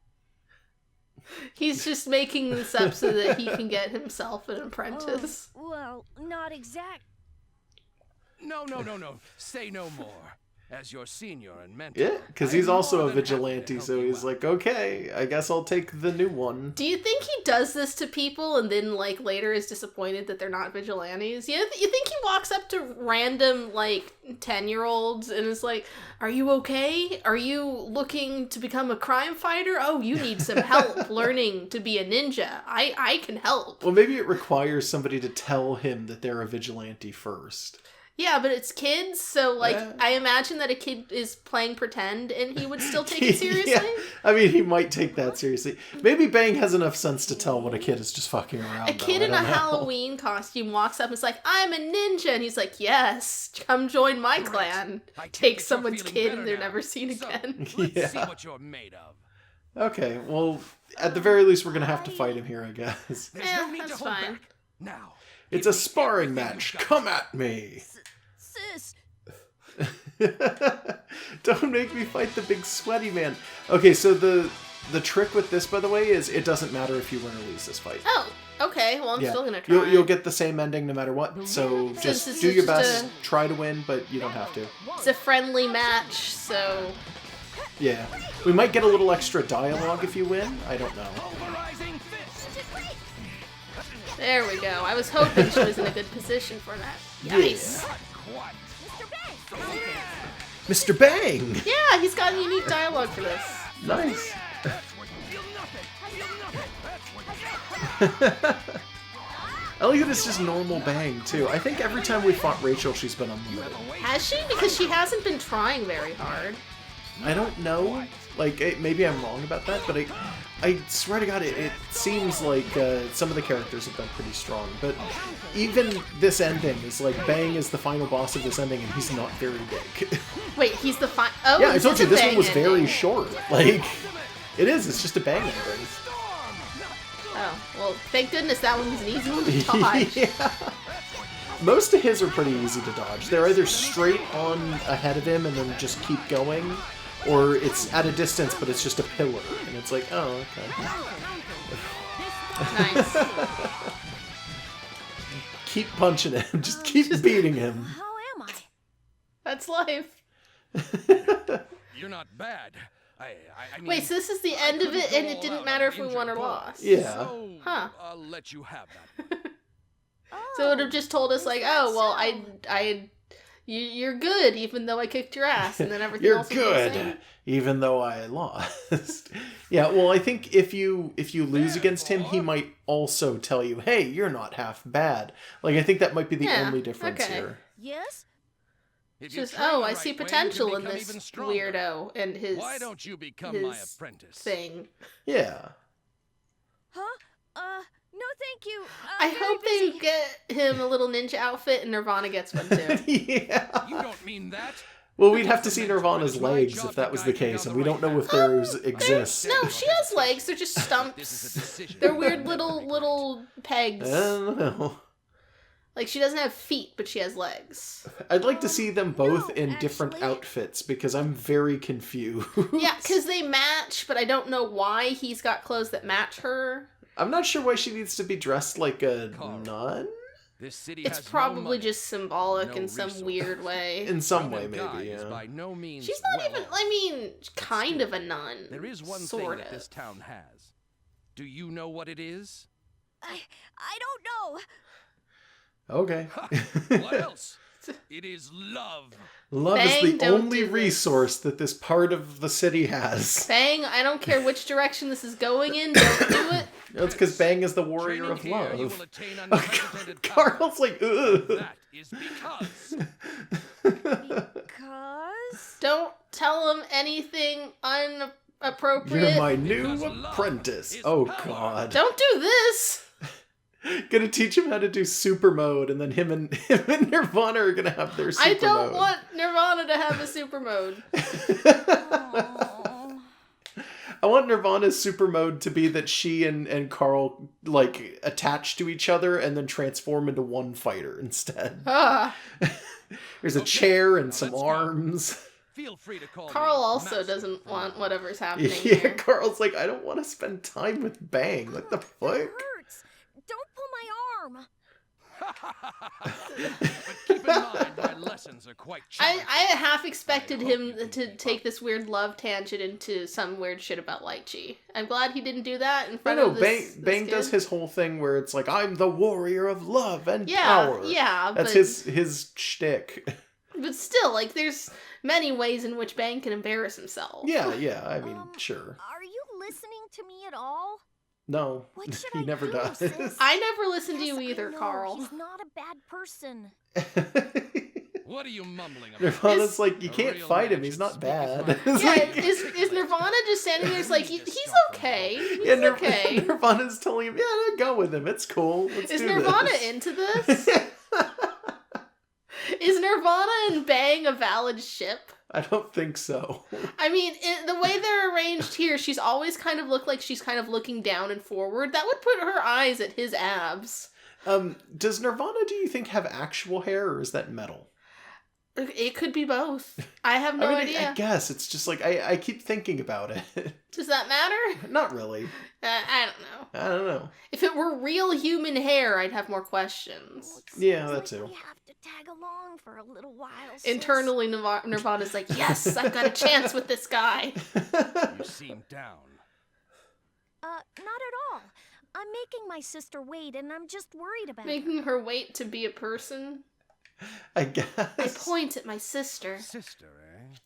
He's just making this up so that he can get himself an apprentice. well, not exact. No. Say no more. As your senior and mentor. Yeah, because I he's am also more a than happy to vigilante, help so you he's out. like, okay, I guess I'll take the new one. Do you think he does this to people and then, like, later is disappointed that they're not vigilantes? You think he walks up to random, like, 10-year-olds and is like, are you okay? Are you looking to become a crime fighter? Oh, you need some help learning to be a ninja. I can help. Well, maybe it requires somebody to tell him that they're a vigilante first. Yeah, but it's kids, so, like, Yeah. I imagine that a kid is playing pretend and he would still take it seriously. Yeah, I mean, he might take that seriously. Maybe Bang has enough sense to tell when a kid is just fucking around. A kid though. in I a don't know. Halloween costume walks up and is like, I'm a ninja. And he's like, yes, come join my clan. I take Take it you're someone's feeling kid better and they're now. never seen So, again. Let's see Yeah. what you're made of. Okay, well, at the very least, we're gonna have to fight him here, I guess. There's Yeah, no need to that's hold fine. back. Now. It's give a me sparring everything match. you've got. Come at me. Sis, Don't make me fight the big sweaty man. Okay, so the trick with this, by the way, is it doesn't matter if you win or lose this fight. Oh, okay. Well, I'm Yeah, still going to try. you'll get the same ending no matter what. So Since just this do is your just best, try to win, but you don't have to. It's a friendly match, so... Yeah, we might get a little extra dialogue if you win. I don't know. Pulverizing fist. There we go. I was hoping she was in a good position for that. Nice. Not quite. Mr. Bang. Yeah, he's got a unique dialogue for this. Nice. Feel nothing. I like that it's just normal Bang too. I think every time we fought Rachel, she's been unlimited. Has she? Because she hasn't been trying very hard. I don't know. Like, maybe I'm wrong about that, but I swear to God, it seems like some of the characters have been pretty strong. But even this ending is like, Bang is the final boss of this ending, and he's not very big. Wait, he's the Oh, Yeah, I this told is you, a this Bang one was very ending. short. Like, it is, it's just a Bang ending. Oh, well, thank goodness that one was an easy one to dodge. Yeah. Most of his are pretty easy to dodge. They're either straight on ahead of him and then just keep going, or it's at a distance but it's just a pillar, and it's like, oh, okay. Nice. Keep punching him. Just keep beating him. How am I? That's life. You're not bad. I mean, Wait, so this is the end of it, and it didn't matter if we won or lost. Yeah. So, Huh. I'll let you have that. So it would have just told us like, oh, well, you're good, even though I kicked your ass, and then everything You're else would be the same. good, even though I lost. Yeah, well, I think if you lose against him, he might also tell you, hey, you're not half bad. Like, I think that might be the Yeah, only difference okay. here. Yes? If you Just, train oh, the I right see way, you can potential in become this even stronger. weirdo and his Why don't you become my his apprentice? thing. Yeah. Huh? No thank you. I very hope busy. they get him a little ninja outfit and Nirvana gets one too. Yeah. You don't mean that. Well, we'd have to see Nirvana's legs if that was the case, and we don't know if those exist. No, she has legs. They're just This is a stumps. decision. They're weird little I pegs. don't know. Like she doesn't have feet, but she has legs. I'd like to see them both no, in different actually. outfits, because I'm very confused. Yeah, because they match, but I don't know why he's got clothes that match her. I'm not sure why she needs to be dressed like a Carl. nun. This city It's has no probably money, just symbolic no in some resource. weird way. In some way, Roman Guy maybe, is yeah. by no means She's not well even, off. I mean, kind still, of a nun. There is one thing sort that of. this town has. Do you know what it is? I don't know. Okay. What else? It is love. Love Bang, is the don't only do this. resource that this part of the city has. Bang, I don't care which direction this is going in, don't do it. That's because Bang is the warrior Training of here, you love. will attain unprecedented power. Carl's like, ugh. That is because Cause Don't tell him anything inappropriate. You're my new Because love apprentice. is Oh, power. God. Don't do this. Gonna teach him how to do super mode, and then him and Nirvana are gonna have their super I don't mode. want Nirvana to have a super mode. Aw. I want Nirvana's super mode to be that she and Carl, like, attach to each other and then transform into one fighter instead. Ah. There's a Okay, chair and now some let's go. arms. feel free to call Carl me also Master doesn't from want now on. whatever's happening Yeah, here. Carl's like, I don't want to spend time with Bang. What the That fuck? hurts. Don't pull my arm. But keep in mind, my lessons are quite I challenging. half expected I hope him you can to keep take up. this weird love tangent into some weird shit about Lychee. I'm glad he didn't do that in I front know, of this Bang kid. does his whole thing where it's like, I'm the warrior of love and Yeah, power. yeah, That's but, his shtick. but still, like, there's many ways in which Bang can embarrass himself. Yeah, I mean, sure. Are you listening to me at all? No, What should he I never do, does. sis? I never listened to Yes, you I either, know, Carl. He's not a bad person. What are you mumbling about? Nirvana's like, you A can't real fight man him, he's should not speak bad. his mind. It's Yeah, like- is Nirvana just standing there? It's like, he's okay. He's yeah, okay. Nirvana's telling him, yeah, go with him, it's cool, let's Is do Nirvana this. into this? Is Nirvana and Bang a valid ship? I don't think so. I mean, the way they're arranged here, she's always kind of looked like she's kind of looking down and forward. That would put her eyes at his abs. Does Nirvana, do you think, have actual hair, or is that metal? It could be both. I have no I mean, idea. I guess, it's just like, I keep thinking about it. Does that matter? Not really. I don't know. I don't know. If it were real human hair, I'd have more questions. Yeah, Seems that like too. We have to tag along for a little while. sis. Internally, Nirvana's like, yes, I've got a chance with this guy. You seem down. Not at all. I'm making my sister wait, and I'm just worried about her. Making her wait to be a person. I guess. I point at my sister. Sister, eh?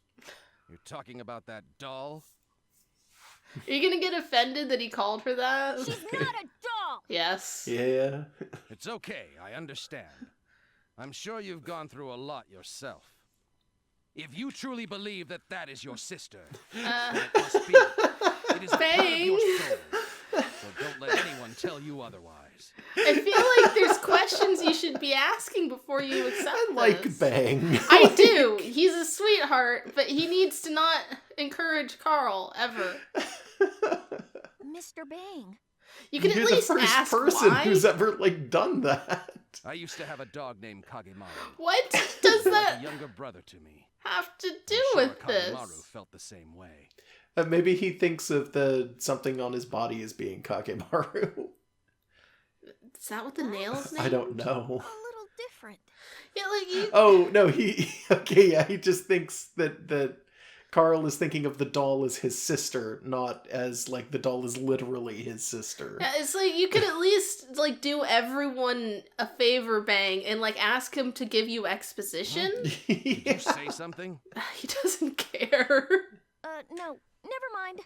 You're talking about that doll? Are you gonna get offended that he called her that? She's not a doll. Yes. Yeah. It's okay, I understand. I'm sure you've gone through a lot yourself. If you truly believe that that is your sister, then it must be. It is a part of your Bang. soul. So don't let anyone tell you otherwise. I feel like there's questions you should be asking before you accept I like this. Bang. I do. He's a sweetheart, but he needs to not encourage Carl ever. Mr. Bang. You can You're at least the first ask person why. who's ever, like, done that. I used to have a dog named Kagemaru. What does He was that a younger brother to me. have to I'm do sure with this? Kagemaru felt the same way. Maybe he thinks of something on his body as being Kakemaru. Is that what the nail's name? I don't know. A little different. Yeah, like you. Oh, no, he just thinks that Carl is thinking of the doll as his sister, not as, like, the doll is literally his sister. Yeah, it's like, you could at least, like, do everyone a favor, Bang, and, like, ask him to give you exposition. Did you say something? He doesn't care. No, never mind.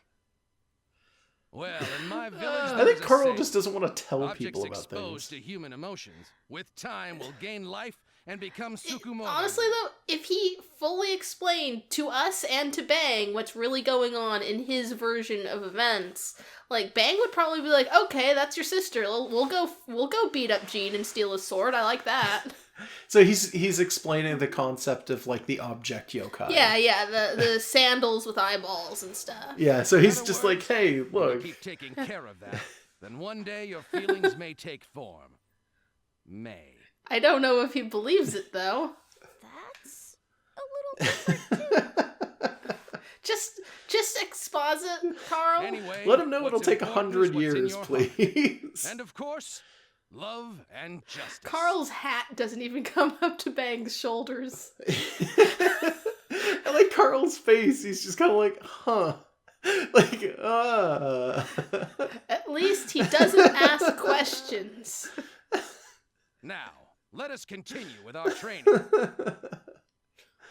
Well, in my village, I think there's a Carl saying, just doesn't want to tell objects people about exposed things. to human emotions, with time, will gain life and become Sukumoto. Honestly, though, if he fully explained to us and to Bang what's really going on in his version of events, like, Bang would probably be like, okay, that's your sister. We'll go beat up Jean and steal his sword. I like that. So he's explaining the concept of, like, the object yokai. Yeah, the sandals with eyeballs and stuff. Yeah, so he's other just words, like, hey, If look. you keep taking care of that, then one day your feelings may take form. May. I don't know if he believes it, though. That's a little different too. Just exposit, Carl. Anyway, Let him know what's it'll take important 100 is what's in years, your heart. please. And of course, love and justice. Carl's hat doesn't even come up to Bang's shoulders. I like Carl's face. He's just kind of like, huh. Like, At least he doesn't ask questions. Now, let us continue with our training.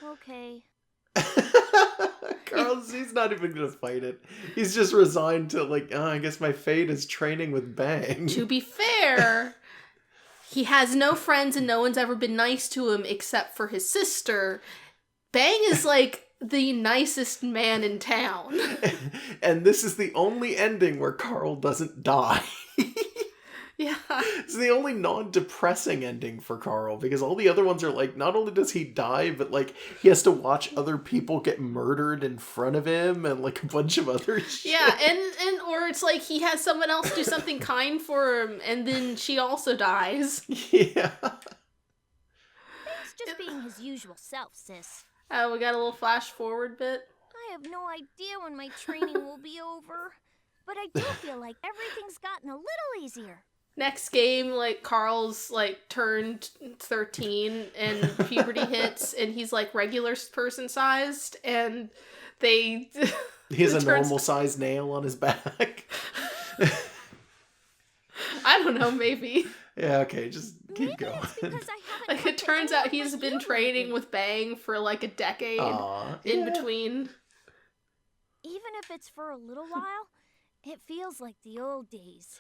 Okay. Carl's, he's not even gonna fight it. He's just resigned to, like, oh, I guess my fate is training with Bang. To be fair, he has no friends and no one's ever been nice to him except for his sister. Bang is like the nicest man in town. And this is the only ending where Carl doesn't die. Yeah. It's the only non-depressing ending for Carl, because all the other ones are like, not only does he die, but, like, he has to watch other people get murdered in front of him and, like, a bunch of other shit. Yeah, and or it's like he has someone else do something kind for him and then she also dies. Yeah. He's just being his usual self, sis. We got a little flash forward bit. I have no idea when my training will be over, but I do feel like everything's gotten a little easier. Next game, like, Carl's, like, turned 13 and puberty hits and he's, like, regular person sized and they... He has a turns- normal sized nail on his back. I don't know, maybe. Yeah, okay, just keep Maybe going. it's because I haven't Like, come it to turns out anyone he's like been you training lately. with Bang for, like, a decade Aw, in yeah. between. Even if it's for a little while, it feels like the old days.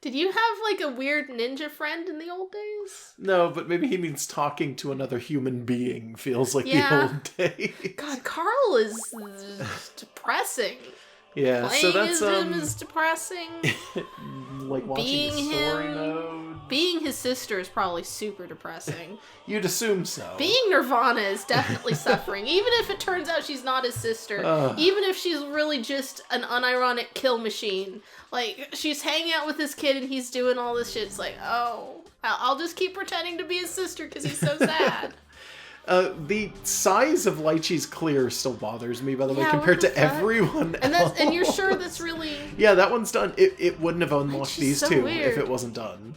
Did you have, like, a weird ninja friend in the old days? No, but maybe he means talking to another human being feels like Yeah. the old days. God, Carl is depressing. Yeah, Playing so that's as him is depressing. like watching being the story him- mode. Being his sister is probably super depressing. You'd assume so. Being Nirvana is definitely suffering, even if it turns out she's not his sister. Ugh. Even if she's really just an unironic kill machine. Like, she's hanging out with this kid and he's doing all this shit. It's like, oh, I'll just keep pretending to be his sister because he's so sad. The size of Lychee's clear still bothers me, by the way, Yeah, compared what to the fuck? everyone And else. and you're sure that's really Yeah, that one's done. It wouldn't have unlocked Lychee's these so two weird. if it wasn't done.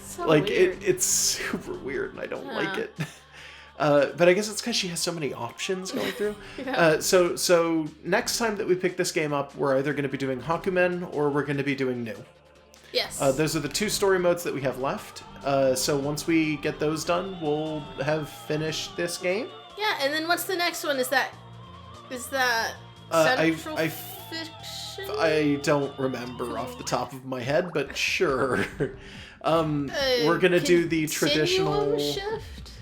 so Like, weird. it's super weird and I don't like Yeah. it. But I guess it's because she has so many options going through. Yeah. So next time that we pick this game up, we're either going to be doing Hakumen or we're going to be doing New. Yes. Those are the two story modes that we have left. So once we get those done, we'll have finished this game. Yeah, and then what's the next one? Is that I- Central I- Fiction? I don't remember off the top of my head, but sure. We're gonna do the traditional. Continuum Shift?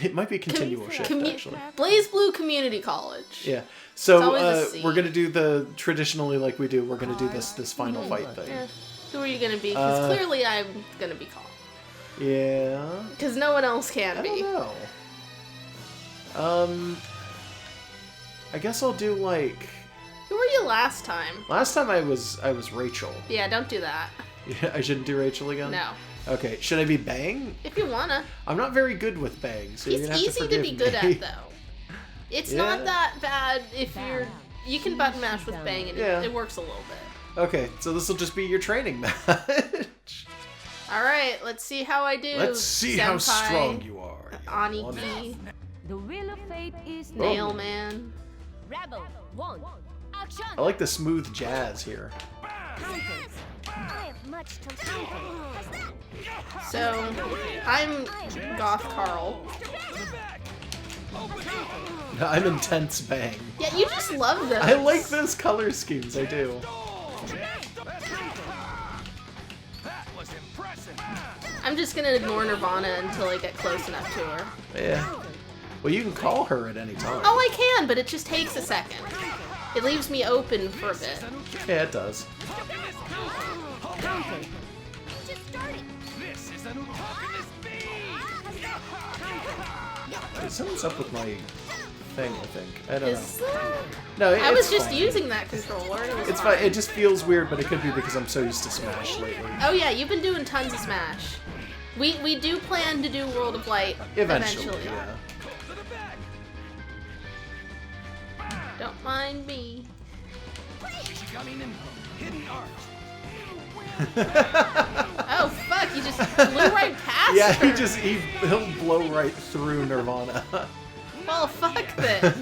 It might be continual shift actually. BlazBlue Community College. Yeah. It's So always a C. we're gonna do the traditionally like we do. We're gonna do this final fight thing. Yeah. Who are you gonna be? Because clearly I'm gonna be Carl. Yeah. Because no one else can I be. don't know. I guess I'll do like. Who were you last time? Last time I was Rachel. Yeah, don't do that. Yeah, I shouldn't do Rachel again. No. Okay, should I be Bang? If you wanna. I'm not very good with Bang, so you're He's gonna have easy to to forgive be good me. at, though. It's Yeah. not that bad if you're... You can button mash with Bang and Yeah. it works a little bit. Okay, so this will just be your training match. Alright, let's see how I do. Let's see how Senpai, strong you are. Aniki, The wheel of fate is Nail Man. Rebel 1. Action. I like the smooth jazz here. I have much to learn. So, I'm Goth Carl. I'm Intense Bang. Yeah, you just love those. I like those color schemes, I do. I'm just gonna ignore Nirvana until I get close enough to her. Yeah. Well, you can call her at any time. Oh, I can, but it just takes a second. It leaves me open for a bit. Yeah, it does. Something's up with my thing, I think. I don't know. No, I was it's just fine. using that controller. It was It's fine. It just feels weird, but it could be because I'm so used to Smash lately. Oh yeah, you've been doing tons of Smash. We do plan to do World of Light Eventually, yeah. Don't mind me. Oh fuck! You just blew right past Yeah, her. he'll blow right through Nirvana. Well, fuck then.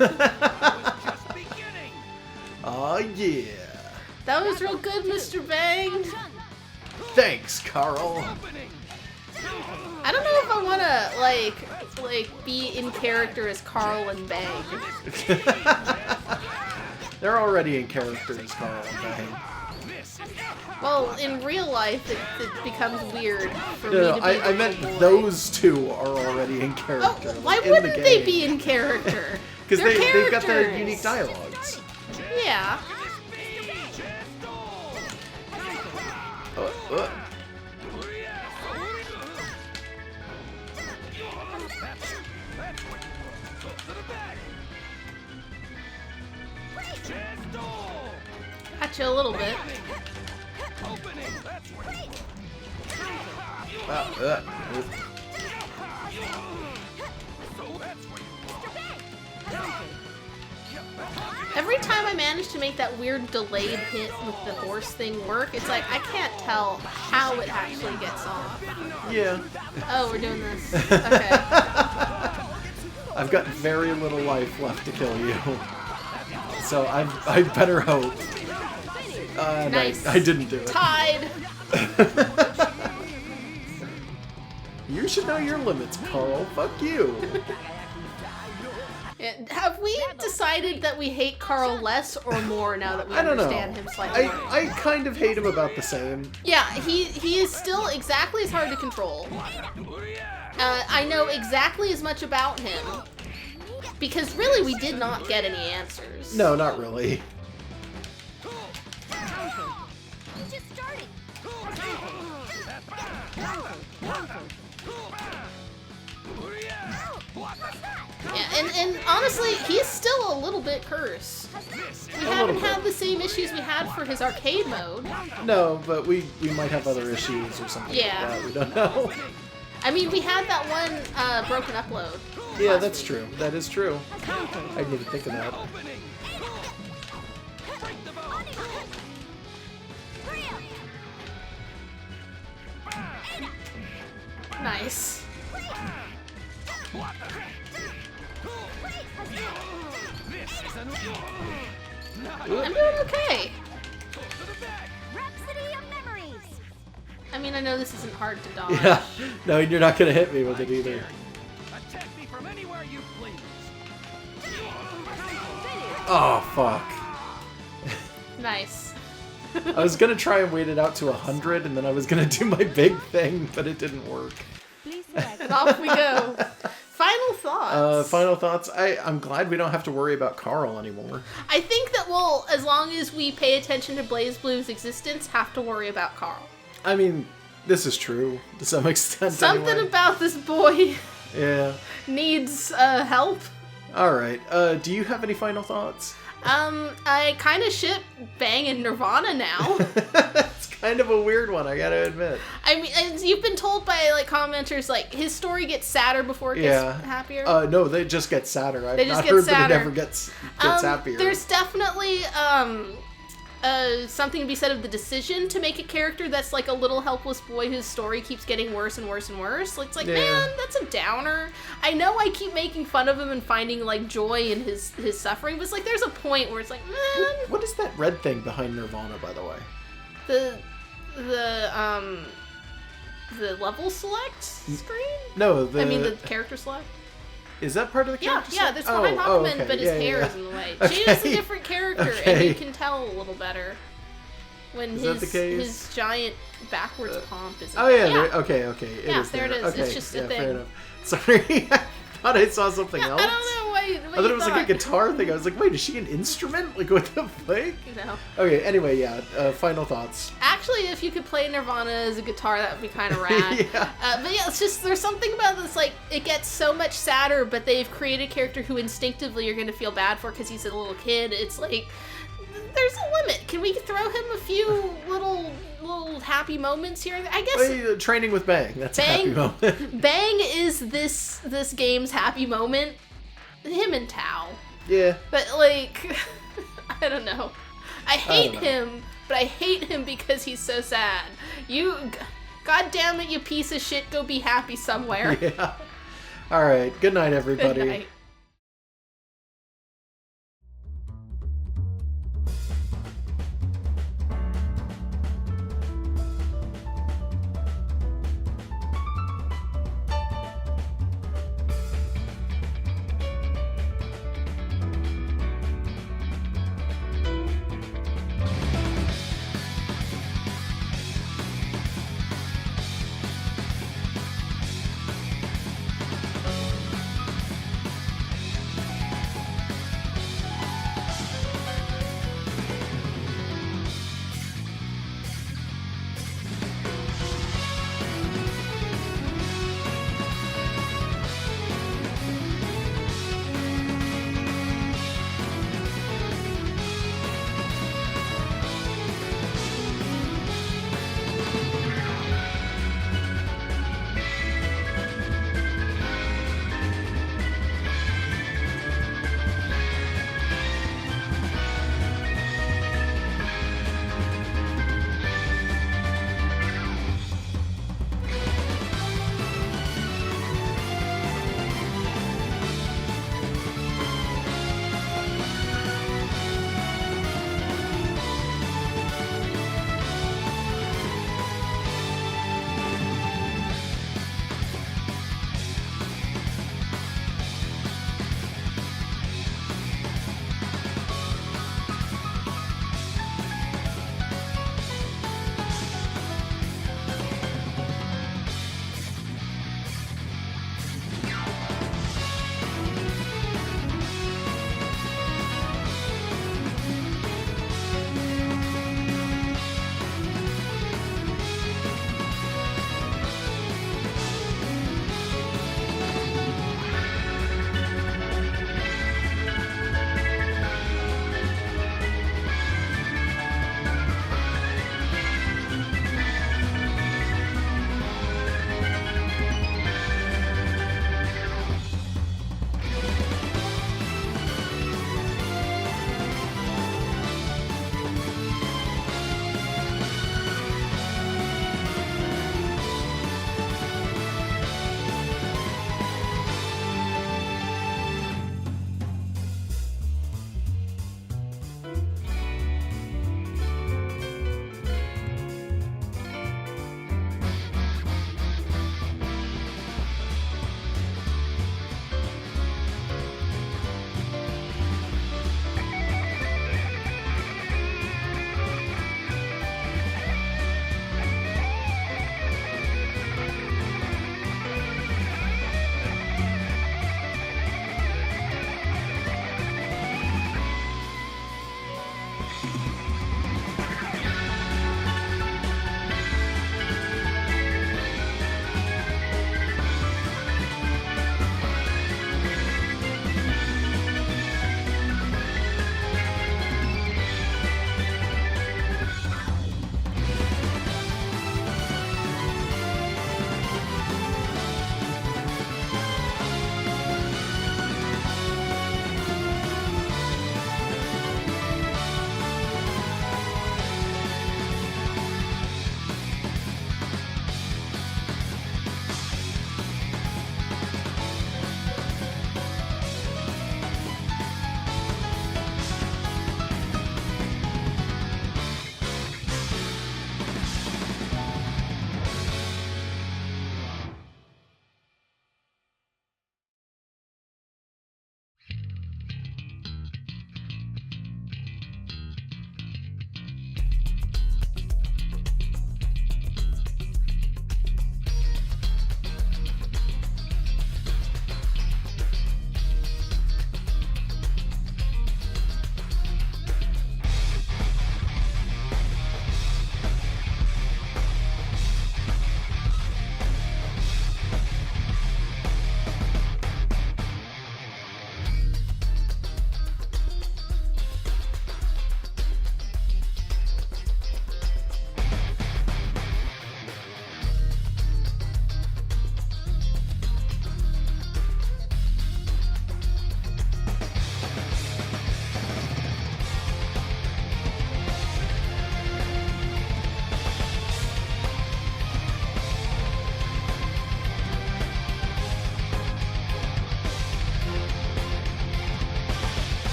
Oh yeah. That was real good, Mr. Bang. Thanks, Carl. I don't know if I wanna like be in character as Carl and Bang. They're already in character as Carl and Bang. Well, in real life, it becomes weird for me No, to be I the meant boy. those two are already in Oh, character. why in the wouldn't they game. be in character? Because They're they've got their characters. unique dialogues. Yeah. Got you a little bit. Every time I manage to make that weird delayed hit with the horse thing work, it's like I can't tell how it actually gets off. Yeah. Oh, we're doing this. Okay. I've got very little life left to kill you. So I better hope. Nice. I didn't do it. Tied. You should know your limits, Carl. Fuck you. Have we decided that we hate Carl less or more now that we I don't know. understand him slightly more? I kind of hate him about the same. Yeah, he is still exactly as hard to control. I know exactly as much about him. Because really, we did not get any answers. No, not really. Just starting. Yeah, and honestly, he's still a little bit cursed. We haven't had the same issues we had for his arcade mode. No, but we might have other issues or something Yeah. like that. We don't know. I mean, we had that one broken upload. Yeah, last that's week. true. That is true. I didn't even think of that. Nice. I'm doing okay. Rhapsody of memories. I mean, I know this isn't hard to dodge. Yeah. No, you're not gonna hit me with it either. Attack me from anywhere you please. Oh fuck. Nice. I was gonna try and wait it out to 100, and then I was gonna do my big thing, but it didn't work. Please select. And off we go. Final thoughts. Final thoughts. I'm glad we don't have to worry about Carl anymore. I think that we'll, as long as we pay attention to BlazBlue's existence, have to worry about Carl. I mean, this is true to some extent. Something anyway. about this boy Yeah. needs help. All right. Do you have any final thoughts? I kind of ship Bang and Nirvana now. It's kind of a weird one, I gotta admit. I mean, as you've been told by like commenters, like his story gets sadder before it gets happier. No, they just get sadder. I've They just not get heard that it sadder. ever gets happier. There's definitely something to be said of the decision to make a character that's like a little helpless boy whose story keeps getting worse and worse and worse. It's like, man, that's a downer. I know I keep making fun of him and finding like joy in his suffering, but it's like there's a point where it's like, man. What is that red thing behind Nirvana, by the way? The level select screen? No, I mean the character select. Is that part of the character? Yeah, that's behind Hoffman, okay. but his hair is in the way. Okay. Jada's a different character, and you can tell a little better when his giant backwards pomp is. Oh yeah, okay. Yeah, there it is. Okay. It's just a thing. Fair enough. Sorry, I thought I saw something else. I don't know why. I thought it was like a guitar thing. I was like, wait, is she an instrument? Like, what the fuck? No. Okay, anyway, yeah, final thoughts. Actually, if you could play Nirvana as a guitar, that would be kind of rad. Yeah. But yeah, it's just, there's something about this, like, it gets so much sadder, but they've created a character who instinctively you're going to feel bad for because he's a little kid. It's like, there's a limit. Can we throw him a few little happy moments here? I guess. Well, training with Bang. That's Bang, a happy moment. Bang is this game's happy moment. Him and Tao. Yeah. But like, I don't know. I hate him, but I hate him because he's so sad. God damn it, you piece of shit, go be happy somewhere. Yeah. All right. Good night, everybody. Good night.